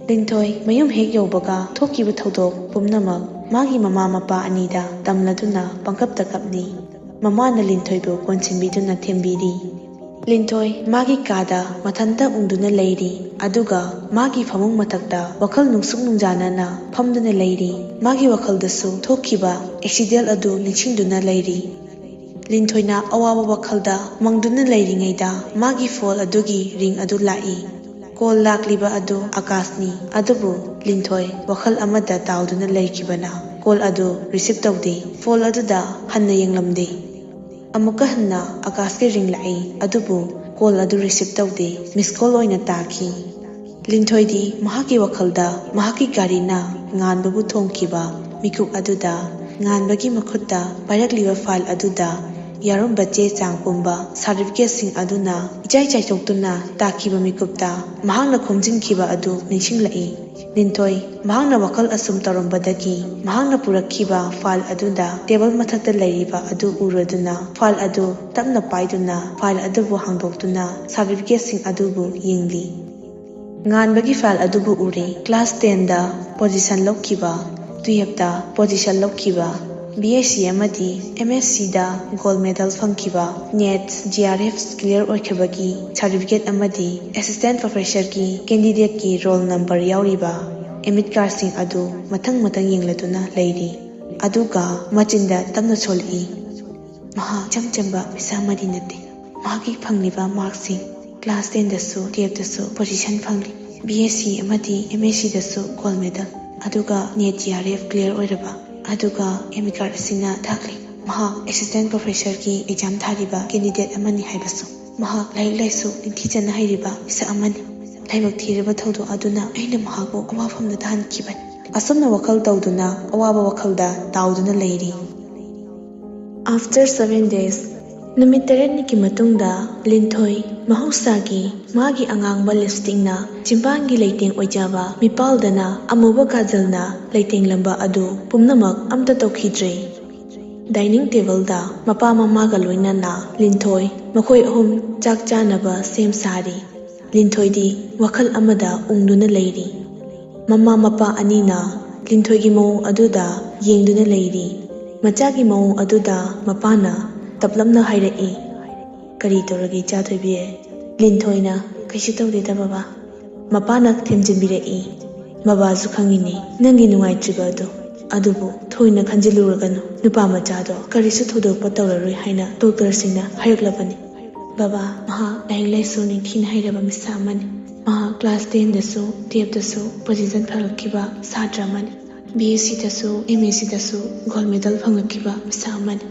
ꯂꯤꯟꯊꯣꯏ ꯃꯌꯨꯝ ꯍꯦꯛ ꯌꯧꯕꯒ ꯊꯣꯛꯈꯤꯕ ꯊꯧꯗꯣꯛ ꯄꯨꯝꯅꯃꯛ ꯃꯥꯒꯤ ꯃꯃꯥ ꯃꯄꯥ ꯑꯅꯤꯗ ꯇꯝꯂꯗꯨꯅ ꯄꯪꯀꯞꯇ ꯀꯞꯂꯤ꯫ ꯃꯃꯥꯅ ꯂꯤꯟꯊꯣꯏꯕꯨ ꯀꯣꯟꯁꯤꯟꯕꯤꯗꯨꯅ ꯊꯦꯝꯕꯤꯔꯤ꯫ ꯂꯤꯟꯊꯣꯏ ꯃꯥꯒꯤ ꯀꯥꯗ ꯃꯊꯟꯇ ꯎꯪꯗꯨꯅ ꯂꯩꯔꯤ꯫ ꯑꯗꯨꯒ ꯃꯥꯒꯤ ꯐꯃꯨꯡ ꯃꯊꯛꯇ ꯋꯥꯈꯜ ꯅꯨꯡꯁꯨꯛ ꯅꯨꯡꯖꯥꯅꯅ ꯐꯝꯗꯨꯅ ꯂꯩꯔꯤ꯫ ꯃꯥꯒꯤ ꯋꯥꯈꯜꯗꯁꯨ ꯊꯣꯛꯈꯤꯕ ꯑꯦꯛꯁꯤꯗꯦꯟꯠ ꯑꯗꯨ ꯅꯤꯡꯁꯤꯡꯗꯨꯅ ꯂꯩꯔꯤ꯫ ꯂꯤꯟꯊꯣꯏꯅ ꯑꯋꯥꯕ ꯋꯥꯈꯜꯗ ꯃꯪꯗꯨꯅ ꯂꯩꯔꯤꯉꯩꯗ ꯃꯥꯒꯤ ꯐꯣꯟ ꯑꯗꯨꯒꯤ ꯔꯤꯡ ꯑꯗꯨ ꯂꯥꯛꯏ꯫ ꯀꯣꯜ ꯂꯥꯛꯂꯤꯕ ꯑꯗꯨ ꯑꯀꯥꯁꯅꯤ꯫ ꯑꯗꯨꯕꯨ ꯂꯤꯟꯊꯣꯏ ꯋꯥꯈꯜ ꯑꯃꯗ ꯇꯥꯎꯗꯨꯅ ꯂꯩꯈꯤꯕꯅ ꯀꯣꯜ ꯑꯗꯨ ꯔꯤꯁꯤꯞ ꯇꯧꯗꯦ꯫ ꯐꯣꯟ ꯑꯗꯨꯗ ꯍꯟꯅ ꯌꯦꯡꯂꯝꯗꯦ꯫ ꯑꯃꯨꯛꯀ ꯍꯟꯅ ꯑꯀꯥꯁꯀꯤ ꯔꯤꯡ ꯂꯥꯛꯏ꯫ ꯑꯗꯨꯕꯨ ꯀꯣꯜ ꯑꯗꯨ ꯔꯤꯁꯤꯞ ꯇꯧꯗꯦ, ꯃꯤꯁ ꯀꯣꯜ ꯑꯣꯏꯅ ꯇꯥꯈꯤ꯫ ꯂꯤꯟꯊꯣꯏꯗꯤ ꯃꯍꯥꯛꯀꯤ ꯋꯥꯈꯜꯗ ꯃꯍꯥꯛꯀꯤ ꯒꯥꯔꯤꯅ ꯉꯥꯟꯕꯕꯨ ꯊꯣꯡꯈꯤꯕ ꯃꯤꯀꯨꯞ ꯑꯗꯨꯗ ꯉꯥꯟꯕꯒꯤ ꯃꯈꯨꯠꯇ ꯄꯥꯏꯔꯛꯂꯤꯕ ꯐꯥꯏꯜ ꯑꯗꯨꯗ ꯌꯥꯎꯔꯝꯕ ꯆꯦ ꯆꯥꯡ ꯄꯨꯝꯕ ꯁꯥꯔꯇꯤꯐꯤꯀꯦꯠꯁꯤꯡ ꯑꯗꯨꯅ ꯏꯆꯥꯏ ꯆꯥꯏꯊꯣꯛꯇꯨꯅ ꯇꯥꯈꯤꯕ ꯃꯤꯀꯨꯞꯇ ꯃꯍꯥꯛꯅ ꯈꯣꯝꯖꯤꯟꯈꯤꯕ ꯑꯗꯨ ꯅꯤꯡꯁꯤꯡꯂꯛꯏ꯫ ꯂꯤꯟꯊꯣꯏ ꯃꯍꯥꯛꯅ ꯋꯥꯈꯜ ꯑꯁꯨꯝ ꯇꯧꯔꯝꯕꯗꯒꯤ ꯃꯍꯥꯛꯅ ꯄꯨꯔꯛꯈꯤꯕ ꯐꯥꯏꯜ ꯑꯗꯨꯗ ꯇꯦꯕꯜ ꯃꯊꯛꯇ ꯂꯩꯔꯤꯕ ꯑꯗꯨ ꯎꯔꯗꯨꯅ ꯐꯥꯏꯜ ꯑꯗꯨ ꯇꯞꯅ ꯄꯥꯏꯗꯨꯅ ꯐꯥꯏꯜ ꯑꯗꯨꯕꯨ ꯍꯥꯡꯗꯣꯛꯇꯨꯅ ꯁꯥꯔꯇꯤꯐꯤꯀꯦꯠꯁꯤꯡ ꯑꯗꯨꯕꯨ ꯌꯦꯡꯂꯤ꯫ ꯉꯥꯟꯕꯒꯤ ꯐꯥꯏꯜ ꯑꯗꯨꯕꯨ ꯎꯔꯤ꯫ ꯀ꯭ꯂꯥꯁ 10ꯗ ꯄꯣꯖꯤꯁꯟ ꯂꯧꯈꯤꯕ, 12ꯗ ꯄꯣꯖꯤꯁꯟ ꯂꯧꯈꯤꯕ, BSc ꯑꯃꯗꯤ MScꯗ ꯒꯣꯜꯗ ꯃꯦꯗꯜ ꯐꯪꯈꯤꯕ, ꯅꯦꯠ GRF ꯀ꯭ꯂꯤꯌꯔ ꯑꯣꯏꯈꯤꯕꯒꯤ ꯁꯥꯔꯇꯤꯐꯤꯀꯦꯠ ꯑꯃꯗꯤ ꯑꯦꯁꯤꯁꯇꯦꯟꯠ ꯄ꯭ꯔꯣꯐꯦꯁꯔꯒꯤ ꯀꯦꯟꯗꯤꯗꯦꯠꯀꯤ ꯔꯣꯜ ꯅꯝꯕꯔ ꯌꯥꯎꯔꯤꯕ ꯑꯦꯗꯃꯤꯠ ꯀꯥꯔꯗꯁꯤꯡ ꯑꯗꯨ ꯃꯊꯪ ꯌꯦꯡꯂꯗꯨꯅ ꯂꯩꯔꯤ꯫ ꯑꯗꯨꯒ ꯃꯆꯤꯟꯗ ꯇꯞꯅ ꯁꯣꯜꯂꯛꯏ, ꯃꯍꯥꯛ ꯏꯆꯝ ꯆꯝꯕ ꯃꯤꯁꯛ ꯑꯃꯗꯤ ꯅꯠꯇꯦ꯫ ꯃꯍꯥꯛꯀꯤ ꯐꯪꯂꯤꯕ ꯃꯥꯔꯛꯁꯤꯡ ꯀ꯭ꯂꯥꯁ 10ꯗꯁꯨ 12ꯗꯁꯨ ꯄꯣꯖꯤꯁꯟ ꯐꯪꯂꯤ, BSc ꯑꯃꯗꯤ MScꯗꯁꯨ ꯒꯣꯜꯗ ꯃꯦꯗꯜ, ꯑꯗꯨꯒ ꯅꯦꯠ GRF ꯀ꯭ꯂꯤꯌꯔ ꯑꯣꯏꯔꯕ, ꯑꯗꯨꯒ ꯑꯦꯗꯃꯤꯠ ꯀꯥꯔꯗ ꯑꯁꯤꯅ ꯇꯥꯛꯂꯤ ꯃꯍꯥꯛ ꯑꯦꯁꯤꯁꯇꯦꯟꯠ ꯄ꯭ꯔꯣꯐꯦꯁꯔꯒꯤ ꯑꯦꯛꯖꯥꯝ ꯊꯥꯔꯤꯕ ꯀꯦꯟꯗꯤꯗꯦꯠ ꯑꯃꯅꯤ ꯍꯥꯏꯕꯁꯨ꯫ ꯃꯍꯥꯛ ꯂꯥꯏꯔꯤꯛ ꯂꯥꯏꯁꯨ ꯅꯤꯡꯊꯤꯖꯅ ꯍꯩꯔꯤꯕ ꯃꯤꯁꯛ ꯑꯃꯅꯤ꯫ ꯂꯥꯏꯕꯛ ꯊꯤꯔꯕ ꯊꯧꯗꯣꯛ ꯑꯗꯨꯅ ꯑꯩꯅ ꯃꯍꯥꯛꯄꯨ ꯑꯋꯥꯐꯝꯗ ꯇꯥꯍꯟꯈꯤꯕꯅꯤ꯫ ꯑꯁꯨꯝꯅ ꯋꯥꯈꯜ ꯇꯧꯗꯨꯅ ꯑꯋꯥꯕ ꯋꯥꯈꯜꯗ ꯇꯥꯎꯗꯨꯅ ꯂꯩꯔꯤ꯫ After 7 days, ꯅꯨꯃꯤꯠ 9ꯅꯤꯒꯤ ꯃꯇꯨꯡꯗ ꯂꯤꯟꯊꯣꯏ ꯃꯍꯧꯁꯥꯒꯤ ꯃꯥꯒꯤ ꯑꯉꯥꯡꯕ ꯂꯤꯞꯁꯇꯤꯛꯅ ꯆꯤꯝꯕꯥꯟꯒꯤ ꯂꯩꯇꯦꯡ ꯑꯣꯏꯖꯕ ꯃꯤꯄꯥꯜꯗꯅ ꯑꯃꯨꯕ ꯀꯥꯖꯜꯅ ꯂꯩꯇꯦꯡꯂꯝꯕ ꯑꯗꯨ ꯄꯨꯝꯅꯃꯛ ꯑꯝꯇ ꯇꯧꯈꯤꯗ꯭ꯔꯦ꯫ ꯗꯥꯏꯅꯤꯡ ꯇꯦꯕꯜꯗ ꯃꯄꯥ ꯃꯃꯥꯒ ꯂꯣꯏꯅꯅ ꯂꯤꯟꯊꯣꯏ ꯃꯈꯣꯏ ꯑꯍꯨꯝ ꯆꯥꯛ ꯆꯥꯅꯕ ꯁꯦꯝ ꯁꯥꯔꯤ꯫ ꯂꯤꯟꯊꯣꯏꯗꯤ ꯋꯥꯈꯜ ꯑꯃꯗ ꯎꯪꯗꯨꯅ ꯂꯩꯔꯤ꯫ ꯃꯃꯥ ꯃꯄꯥ ꯑꯅꯤꯅ ꯂꯤꯟꯊꯣꯏꯒꯤ ꯃꯑꯣꯡ ꯑꯗꯨꯗ ꯌꯦꯡꯗꯨꯅ ꯂꯩꯔꯤ꯫ ꯃꯆꯥꯒꯤ ꯃꯑꯣꯡ ꯑꯗꯨꯗ ꯃꯄꯥꯅ ꯇꯞꯂꯞꯅ ꯍꯥꯏꯔꯛꯏ, "ꯀꯔꯤ ꯇꯧꯔꯒꯦ ꯏꯆꯥꯊꯣꯏꯕꯤ?" ꯂꯤꯟꯊꯣꯏꯅ, "ꯀꯩꯁꯨ ꯇꯧꯗꯦꯗ ꯕꯕꯥ." ꯃꯄꯥꯅ ꯊꯦꯝꯖꯤꯟꯕꯤꯔꯛꯏ, "ꯕꯕꯥꯁꯨ ꯈꯪꯉꯤꯅꯦ ꯅꯪꯒꯤ ꯅꯨꯡꯉꯥꯏꯇ꯭ꯔꯤꯕ ꯑꯗꯨꯕꯨ ꯊꯣꯏꯅ ꯈꯟꯖꯤꯜꯂꯨꯔꯒꯅꯨ, ꯅꯨꯄꯥ ꯃꯆꯥꯗꯣ ꯀꯔꯤꯁꯨ ꯊꯣꯏꯗꯣꯛꯄ ꯇꯧꯔꯔꯣꯏ ꯍꯥꯏꯅ ꯗꯣꯛꯇꯔꯁꯤꯡꯅ ꯍꯥꯏꯔꯛꯂꯕꯅꯤ꯫ ꯕꯕꯥ, ꯃꯍꯥꯛ ꯂꯥꯏꯔꯤꯛ ꯂꯥꯏꯁꯨ ꯅꯤꯡꯊꯤꯅ ꯍꯩꯔꯕ ꯃꯤꯁꯛ ꯑꯃꯅꯤ꯫ ꯃꯍꯥꯛ ꯀ꯭ꯂꯥꯁ 10ꯗꯁꯨ 12ꯗꯁꯨ ꯄꯣꯖꯤꯁꯟ ꯐꯪꯂꯛꯈꯤꯕ ꯁꯥꯇ꯭ꯔ ꯑꯃꯅꯤ꯫ BScꯗꯁꯨ MScꯗꯁꯨ ꯒꯣꯜꯗ ꯃꯦꯗꯜ ꯐꯪꯂꯛꯈꯤꯕ ꯃꯤꯁꯛ ꯑꯃꯅꯤ꯫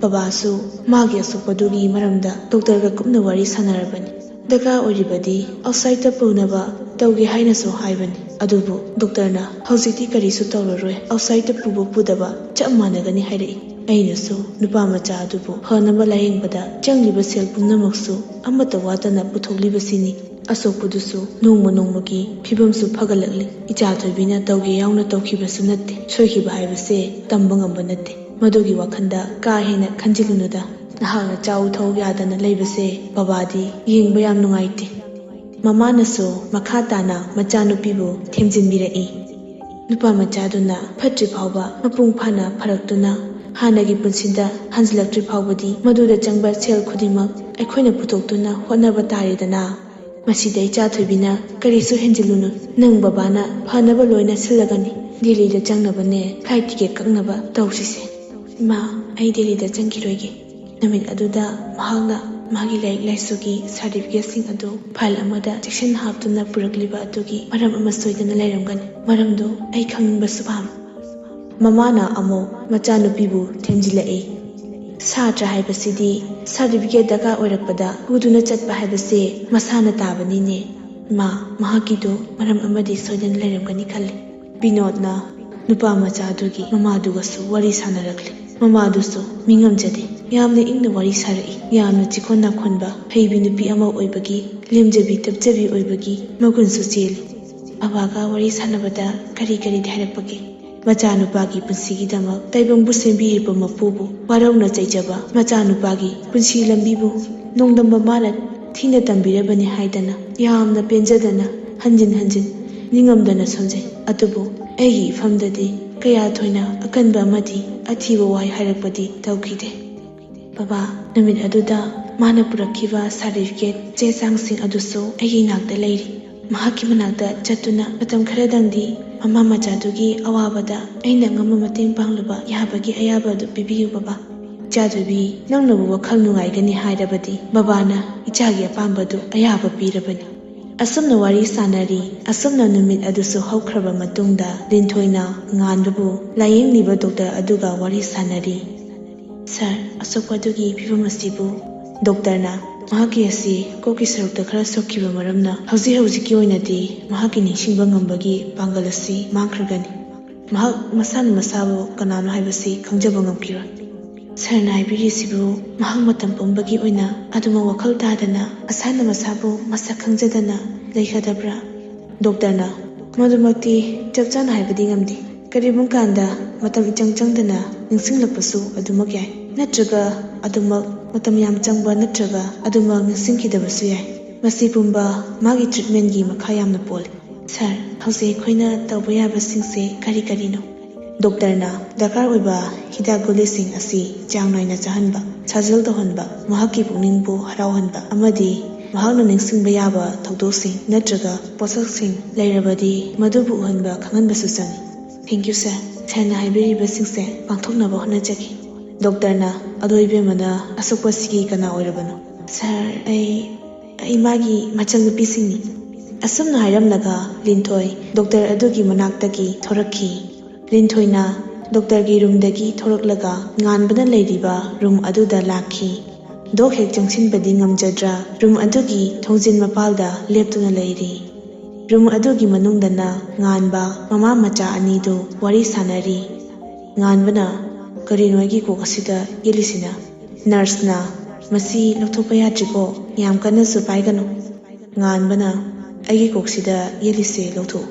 ꯕꯕꯥꯁꯨ ꯃꯥꯒꯤ ꯑꯁꯣꯛꯄꯗꯨꯒꯤ ꯃꯔꯝꯗ ꯗꯣꯛꯇꯔꯒ ꯀꯨꯞꯅ ꯋꯥꯔꯤ ꯁꯥꯟꯅꯔꯕꯅꯤ꯫ ꯗꯔꯀꯥꯔ ꯑꯣꯏꯔꯤꯕꯗꯤ ꯑꯥꯎꯠꯁꯥꯏꯗꯇ ꯄꯨꯅꯕ ꯇꯧꯒꯦ ꯍꯥꯏꯅꯁꯨ ꯍꯥꯏꯕꯅꯤ꯫ ꯑꯗꯨꯕꯨ ꯗꯣꯛꯇꯔꯅ ꯍꯧꯖꯤꯛꯇꯤ ꯀꯔꯤꯁꯨ ꯇꯧꯔꯔꯣꯏ, ꯑꯥꯎꯠꯁꯥꯏꯗꯇ ꯄꯨꯕ ꯄꯨꯗꯕ ꯆꯞ ꯃꯥꯟꯅꯒꯅꯤ ꯍꯥꯏꯔꯛꯏ꯫ ꯑꯩꯅꯁꯨ ꯅꯨꯄꯥ ꯃꯆꯥ ꯑꯗꯨꯕꯨ ꯐꯅꯕ ꯂꯥꯌꯦꯡꯕꯗ ꯆꯪꯂꯤꯕ ꯁꯦꯜ ꯄꯨꯝꯅꯃꯛꯁꯨ ꯑꯃꯠꯇ ꯋꯥꯠꯇꯅ ꯄꯨꯊꯣꯛꯂꯤꯕꯁꯤꯅꯤ꯫ ꯑꯁꯣꯛꯄꯗꯨꯁꯨ ꯅꯣꯡꯃ ꯅꯣꯡꯃꯒꯤ ꯐꯤꯕꯝꯁꯨ ꯐꯒꯠꯂꯛꯂꯤ꯫ ꯏꯆꯥꯊꯣꯏꯕꯤꯅ ꯇꯧꯒꯦ ꯌꯥꯎꯅ ꯇꯧꯈꯤꯕꯁꯨ ꯅꯠꯇꯦ꯫ ꯁꯣꯏꯈꯤꯕ ꯍꯥꯏꯕꯁꯦ ꯇꯝꯕ ꯉꯝꯕ ꯅꯠꯇꯦ꯫ ꯃꯗꯨꯒꯤ ꯋꯥꯈꯜꯗ ꯀꯥ ꯍꯦꯟꯅ ꯈꯟꯖꯤꯜꯂꯨꯅꯨꯗ꯫ ꯅꯍꯥꯛꯅ ꯆꯥꯎ ꯊꯧ ꯌꯥꯗꯅ ꯂꯩꯕꯁꯦ ꯕꯕꯥꯗꯤ ꯌꯦꯡꯕ ꯌꯥꯝ ꯅꯨꯡꯉꯥꯏꯇꯦ꯫ ꯃꯃꯥꯅꯁꯨ ꯃꯈꯥ ꯇꯥꯅ ꯃꯆꯥꯅꯨꯄꯤꯕꯨ ꯊꯦꯝꯖꯤꯟꯕꯤꯔꯛꯏ꯫ ꯅꯨꯄꯥ ꯃꯆꯥꯗꯨꯅ ꯐꯠꯇ꯭ꯔꯤ ꯐꯥꯎꯕ ꯃꯄꯨꯡ ꯐꯥꯅ ꯐꯔꯛꯇꯨꯅ ꯍꯥꯟꯅꯒꯤ ꯄꯨꯟꯁꯤꯗ ꯍꯟꯖꯤꯜꯂꯛꯇ꯭ꯔꯤ ꯐꯥꯎꯕꯗꯤ ꯃꯗꯨꯗ ꯆꯪꯕ ꯁꯦꯜ ꯈꯨꯗꯤꯡꯃꯛ ꯑꯩꯈꯣꯏꯅ ꯄꯨꯊꯣꯛꯇꯨꯅ ꯍꯣꯠꯅꯕ ꯇꯥꯔꯦꯗꯅ꯫ ꯃꯁꯤꯗ ꯏꯆꯥꯊꯣꯏꯕꯤꯅ ꯀꯔꯤꯁꯨ ꯍꯦꯟꯖꯤꯜꯂꯨꯅꯨ꯫ ꯅꯪ ꯕꯕꯥꯅ ꯐꯅꯕ ꯂꯣꯏꯅ ꯁꯤꯜꯂꯒꯅꯤ꯫ ꯗꯦꯜꯂꯤꯗ ꯆꯪꯅꯕꯅꯦ ꯐ꯭ꯂꯥꯏꯠ ꯇꯤꯀꯦꯠ ꯀꯛꯅꯕ ꯇꯧꯁꯤꯁꯦ꯫ ꯏꯃꯥ, ꯑꯩ ꯗꯦꯜꯂꯤꯗ ꯆꯪꯈꯤꯔꯣꯏꯒꯦ꯫ ꯅꯨꯃꯤꯠ ꯑꯗꯨꯗ ꯃꯍꯥꯛꯅ ꯃꯥꯒꯤ ꯂꯥꯏꯔꯤꯛ ꯂꯥꯏꯁꯨꯒꯤ ꯁꯥꯔꯇꯤꯐꯤꯀꯦꯠꯁꯤꯡ ꯑꯗꯨ ꯐꯥꯏꯜ ꯑꯃꯗ ꯆꯦꯛꯁꯤꯟꯅ ꯍꯥꯞꯇꯨꯅ ꯄꯨꯔꯛꯂꯤꯕ ꯑꯗꯨꯒꯤ ꯃꯔꯝ ꯑꯃ ꯁꯣꯏꯗꯅ ꯂꯩꯔꯝꯒꯅꯤ꯫ ꯃꯔꯝꯗꯨ ꯑꯩ ꯈꯪꯅꯤꯡꯕꯁꯨ ꯄꯥꯝꯃꯤ꯫ ꯃꯃꯥꯅ ꯑꯃꯨꯛ ꯃꯆꯥꯅꯨꯄꯤꯕꯨ ꯊꯦꯝꯖꯤꯜꯂꯛꯏ꯫ ꯁꯥꯇ꯭ꯔ ꯍꯥꯏꯕꯁꯤꯗꯤ ꯁꯥꯔꯇꯤꯐꯤꯀꯦꯠ ꯗꯔꯀꯥꯔ ꯑꯣꯏꯔꯛꯄꯗ ꯄꯨꯗꯨꯅ ꯆꯠꯄ ꯍꯥꯏꯕꯁꯦ ꯃꯁꯥꯅ ꯇꯥꯕꯅꯤꯅꯦ꯫ ꯏꯃꯥ, ꯃꯍꯥꯛꯀꯤꯗꯨ ꯃꯔꯝ ꯑꯃꯗꯤ ꯁꯣꯏꯗꯅ ꯂꯩꯔꯝꯒꯅꯤ ꯈꯜꯂꯤ꯫ ꯕꯤꯅꯣꯗꯅ ꯅꯨꯄꯥ ꯃꯆꯥꯗꯨꯒꯤ ꯃꯃꯥꯗꯨꯒꯁꯨ ꯋꯥꯔꯤ ꯁꯥꯟꯅꯔꯛꯂꯤ꯫ ꯃꯃꯥꯗꯨꯁꯨ ꯃꯤꯉꯝꯖꯗꯦ꯫ ꯌꯥꯝꯅ ꯏꯪꯅ ꯋꯥꯔꯤ ꯁꯥꯔꯛꯏ꯫ ꯌꯥꯝꯅ ꯆꯤꯛꯈꯣꯟ ꯅꯥꯈꯣꯟꯕ ꯍꯩꯕꯤ ꯅꯨꯄꯤ ꯑꯃ ꯑꯣꯏꯕꯒꯤ, ꯂꯦꯝꯖꯕꯤ ꯇꯞꯆꯕꯤ ꯑꯣꯏꯕꯒꯤ ꯃꯒꯨꯟꯁꯨ ꯆꯦꯜꯂꯤ꯫ ꯕꯕꯥꯒ ꯋꯥꯔꯤ ꯁꯥꯟꯅꯕꯗ ꯀꯔꯤꯗꯤ ꯍꯥꯏꯔꯛꯄꯒꯦ? ꯃꯆꯥꯅꯨꯄꯥꯒꯤ ꯄꯨꯟꯁꯤꯒꯤꯗꯃꯛ ꯇꯥꯏꯕꯪꯕꯨ ꯁꯦꯝꯕꯤꯔꯤꯕ ꯃꯄꯨꯕꯨ ꯋꯥꯔꯧꯅ ꯆꯩꯖꯕ ꯃꯆꯥꯅꯨꯄꯥꯒꯤ ꯄꯨꯟꯁꯤ ꯂꯝꯕꯤꯕꯨ ꯅꯣꯡꯗꯝꯕ ꯃꯥꯅ ꯊꯤꯅ ꯇꯝꯕꯤꯔꯕꯅꯤ ꯍꯥꯏꯗꯅ ꯌꯥꯝꯅ ꯄꯦꯟꯖꯗꯅ ꯍꯟꯖꯤꯟ ꯍꯟꯖꯤൻ ꯅꯤꯡꯉꯝꯗꯅ ꯁꯣꯟꯖꯩ꯫ ꯑꯗꯨꯕꯨ ꯑꯩꯒꯤ ꯏꯐꯝꯗꯗꯤ ꯀꯌꯥ ꯊꯣꯏꯅ ꯑꯀꯟꯕ ꯑꯃꯗꯤ ꯑꯊꯤꯕ ꯋꯥꯍꯩ ꯍꯥꯏꯔꯛꯄꯗꯤ ꯇꯧꯈꯤꯗꯦ꯫ ꯕꯕꯥ, ꯅꯨꯃꯤꯠ ꯑꯗꯨꯗ ꯃꯥꯅ ꯄꯨꯔꯛꯈꯤꯕ ꯁꯥꯔꯇꯤꯐꯤꯀꯦꯠ ꯆꯦ ꯆꯥꯡꯁꯤꯡ ꯑꯗꯨꯁꯨ ꯑꯩꯒꯤ ꯏꯅꯥꯛꯇ ꯂꯩꯔꯤ꯫ ꯃꯍꯥꯛꯀꯤ ꯃꯅꯥꯛꯇ ꯆꯠꯇꯨꯅ ꯃꯇꯝ ꯈꯔꯗꯪꯗꯤ ꯃꯃꯥ ꯃꯆꯥꯗꯨꯒꯤ ꯑꯋꯥꯕꯗ ꯑꯩꯅ ꯉꯝꯕ ꯃꯇꯦꯡ ꯄꯥꯡꯂꯨꯕ ꯌꯥꯕꯒꯤ ꯑꯌꯥꯕ ꯑꯗꯨ ꯄꯤꯕꯤꯌꯨ ꯕꯕꯥ꯫ ꯏꯆꯥꯊꯣꯏꯕꯤ, ꯅꯪꯅꯕꯨ ꯋꯥꯈꯜ ꯅꯨꯡꯉꯥꯏꯒꯅꯤ ꯍꯥꯏꯔꯕꯗꯤ ꯕꯕꯥꯅ ꯏꯆꯥꯒꯤ ꯑꯄꯥꯝꯕꯗꯨ ꯑꯌꯥꯕ ꯄꯤꯔꯕꯅꯤ꯫ ꯑꯁꯨꯝꯅ ꯋꯥꯔꯤ ꯁꯥꯟꯅꯔꯤ꯫ ꯑꯁꯨꯝꯅ ꯅꯨꯃꯤꯠ ꯑꯗꯨꯁꯨ ꯍꯧꯈ꯭ꯔꯕ ꯃꯇꯨꯡꯗ ꯂꯤꯟꯊꯣꯏꯅ ꯉꯥꯟꯕꯕꯨ ꯂꯥꯌꯦꯡꯂꯤꯕ ꯗꯣꯛꯇꯔ ꯑꯗꯨꯒ ꯋꯥꯔꯤ ꯁꯥꯟꯅꯔꯤ꯫ "ꯁꯥꯔ, ꯑꯁꯣꯛꯄꯗꯨꯒꯤ ꯐꯤꯚꯝ ꯑꯁꯤꯕꯨ ꯗꯣꯛꯇꯔꯅ ꯃꯍꯥꯛꯀꯤ ꯑꯁꯤ ꯀꯣꯛꯀꯤ ꯁꯔꯨꯛꯇ ꯈꯔ ꯁꯣꯛꯈꯤꯕ ꯃꯔꯝꯅ ꯍꯧꯖꯤꯛꯀꯤ ꯑꯣꯏꯅꯗꯤ ꯃꯍꯥꯛꯀꯤ ꯅꯤꯡꯁꯤꯡꯕ ꯉꯝꯕꯒꯤ ꯄꯥꯡꯒꯜ ꯑꯁꯤ ꯃꯥꯡꯈ꯭ꯔꯒꯅꯤ꯫ ꯃꯍꯥꯛ ꯃꯁꯥꯅ ꯃꯁꯥꯕꯨ ꯀꯅꯥꯅꯣ ꯍꯥꯏꯕꯁꯤ ꯈꯪꯖꯕ ꯉꯝꯈꯤꯔꯣꯏ꯫ ꯁꯔꯅ ꯍꯥꯏꯕꯤꯔꯤꯁꯤꯕꯨ ꯃꯍꯥꯛ ꯃꯇꯝ ꯄꯨꯝꯕꯒꯤ ꯑꯣꯏꯅ ꯑꯗꯨꯃꯛ ꯋꯥꯈꯜ ꯇꯥꯗꯅ ꯃꯁꯥꯅ ꯃꯁꯥꯕꯨ ꯃꯁꯛ ꯈꯪꯖꯗꯅ ꯂꯩꯒꯗꯕ꯭ꯔꯥ? ꯗꯣꯛꯇꯔꯅ ꯃꯗꯨꯃꯛꯇꯤ ꯆꯞ ꯆꯥꯅ ꯍꯥꯏꯕꯗꯤ ꯉꯝꯗꯦ꯫ ꯀꯔꯤꯒꯨꯝꯕ ꯀꯥꯟꯗ ꯃꯇꯝ ꯏꯆꯪ ꯆꯪꯗꯅ ꯅꯤꯡꯁꯤꯡꯂꯛꯄꯁꯨ ꯑꯗꯨꯃꯛ ꯌꯥꯏ, ꯅꯠꯇ꯭ꯔꯒ ꯑꯗꯨꯃꯛ ꯃꯇꯝ ꯌꯥꯝ ꯆꯪꯕ ꯅꯠꯇ꯭ꯔꯒ ꯑꯗꯨꯃꯛ ꯅꯤꯡꯁꯤꯡꯈꯤꯗꯕꯁꯨ ꯌꯥꯏ꯫ ꯃꯁꯤ ꯄꯨꯝꯕ ꯃꯥꯒꯤ ꯇ꯭ꯔꯤꯠꯃꯦꯟꯒꯤ ꯃꯈꯥ ꯌꯥꯝꯅ ꯄꯣꯜꯂꯤ꯫ ꯁꯔ, ꯍꯧꯖꯤꯛ ꯑꯩꯈꯣꯏꯅ ꯇꯧꯕ ꯌꯥꯕꯁꯤꯡꯁꯦ ꯀꯔꯤꯅꯣ? ꯗꯣꯛꯇꯔꯅ ꯗꯔꯀꯥꯔ ꯑꯣꯏꯕ ꯍꯤꯗꯥꯛ ꯒꯨꯂꯤꯁꯤꯡ ꯑꯁꯤ ꯆꯥꯡ ꯅꯥꯏꯅ ꯆꯥꯍꯟꯕ, ꯁꯥꯖꯦꯜ ꯇꯧꯍꯟꯕ, ꯃꯍꯥꯛꯀꯤ ꯄꯨꯛꯅꯤꯡꯕꯨ ꯍꯔꯥꯎꯍꯟꯕ, ꯑꯃꯗꯤ ꯃꯍꯥꯛꯅ ꯅꯤꯡꯁꯤꯡꯕ ꯌꯥꯕ ꯊꯧꯗꯣꯛꯁꯤꯡ ꯅꯠꯇ꯭ꯔꯒ ꯄꯣꯠꯁꯛꯁꯤꯡ ꯂꯩꯔꯕꯗꯤ ꯃꯗꯨꯕꯨ ꯎꯍꯟꯕ ꯈꯪꯍꯟꯕꯁꯨ ꯆꯪꯏ꯫ ꯊꯦꯡꯛ ꯌꯨ ꯁꯔ, ꯁꯔꯅ ꯍꯥꯏꯕꯤꯔꯤꯕꯁꯤꯡꯁꯦ ꯄꯥꯡꯊꯣꯛꯅꯕ ꯍꯣꯠꯅꯖꯒꯦ꯫ ꯗꯣꯛꯇꯔꯅ ꯑꯗꯣ ꯏꯕꯦꯝꯃꯅ ꯑꯁꯣꯛꯄꯁꯤꯒꯤ ꯀꯅꯥ ꯑꯣꯏꯔꯕꯅꯣ? ꯁꯔ, ꯑꯩ ꯃꯥꯒꯤ ꯃꯆꯟꯅꯨꯄꯤꯁꯤꯡꯅꯤ꯫ ꯑꯁꯨꯝꯅ ꯍꯥꯏꯔꯝꯂꯒ ꯂꯤꯟꯊꯣꯏ ꯗꯣꯛꯇꯔ ꯑꯗꯨꯒꯤ ꯃꯅꯥꯛꯇꯒꯤ ꯊꯣꯔꯛꯈꯤ꯫ ꯂꯤꯟꯊꯣꯏꯅ ꯗꯣꯛꯇꯔꯒꯤ ꯔꯨꯝꯗꯒꯤ ꯊꯣꯔꯛꯂꯒ ꯉꯥꯟꯕꯅ ꯂꯩꯔꯤꯕ ꯔꯨꯝ ꯑꯗꯨꯗ ꯂꯥꯛꯈꯤ꯫ ꯗꯣꯛ ꯍꯦꯛ ꯆꯪꯁꯤꯟꯕꯗꯤ ꯉꯝꯖꯗ꯭ꯔ ꯔꯨꯝ ꯑꯗꯨꯒꯤ ꯊꯣꯡꯖꯤꯟ ꯃꯄꯥꯜꯗ ꯂꯦꯞꯇꯨꯅ ꯂꯩꯔꯤ꯫ ꯔꯨꯝ ꯑꯗꯨꯒꯤ ꯃꯅꯨꯡꯗꯅ ꯉꯥꯟꯕ ꯃꯃꯥ ꯃꯆꯥ ꯑꯅꯤꯗꯨ ꯋꯥꯔꯤ ꯁꯥꯟꯅꯔꯤ꯫ ꯉꯥꯟꯕꯅ ꯀꯔꯤꯅꯣ ꯑꯩꯒꯤ ꯀꯣꯛ ꯑꯁꯤꯗ ꯌꯦꯠꯂꯤꯁꯤꯅ? ꯅꯔꯁꯅ ꯃꯁꯤ ꯂꯧꯊꯣꯛꯄ ꯌꯥꯗ꯭ꯔꯤꯀꯣ, ꯌꯥꯝ ꯀꯟꯅꯁꯨ ꯄꯥꯏꯒꯅꯨ꯫ ꯉꯥꯟꯕꯅ ꯑꯩꯒꯤ ꯀꯣꯛꯁꯤꯗ ꯌꯦꯠꯂꯤꯁꯦ ꯂꯧꯊꯣꯛꯎ꯫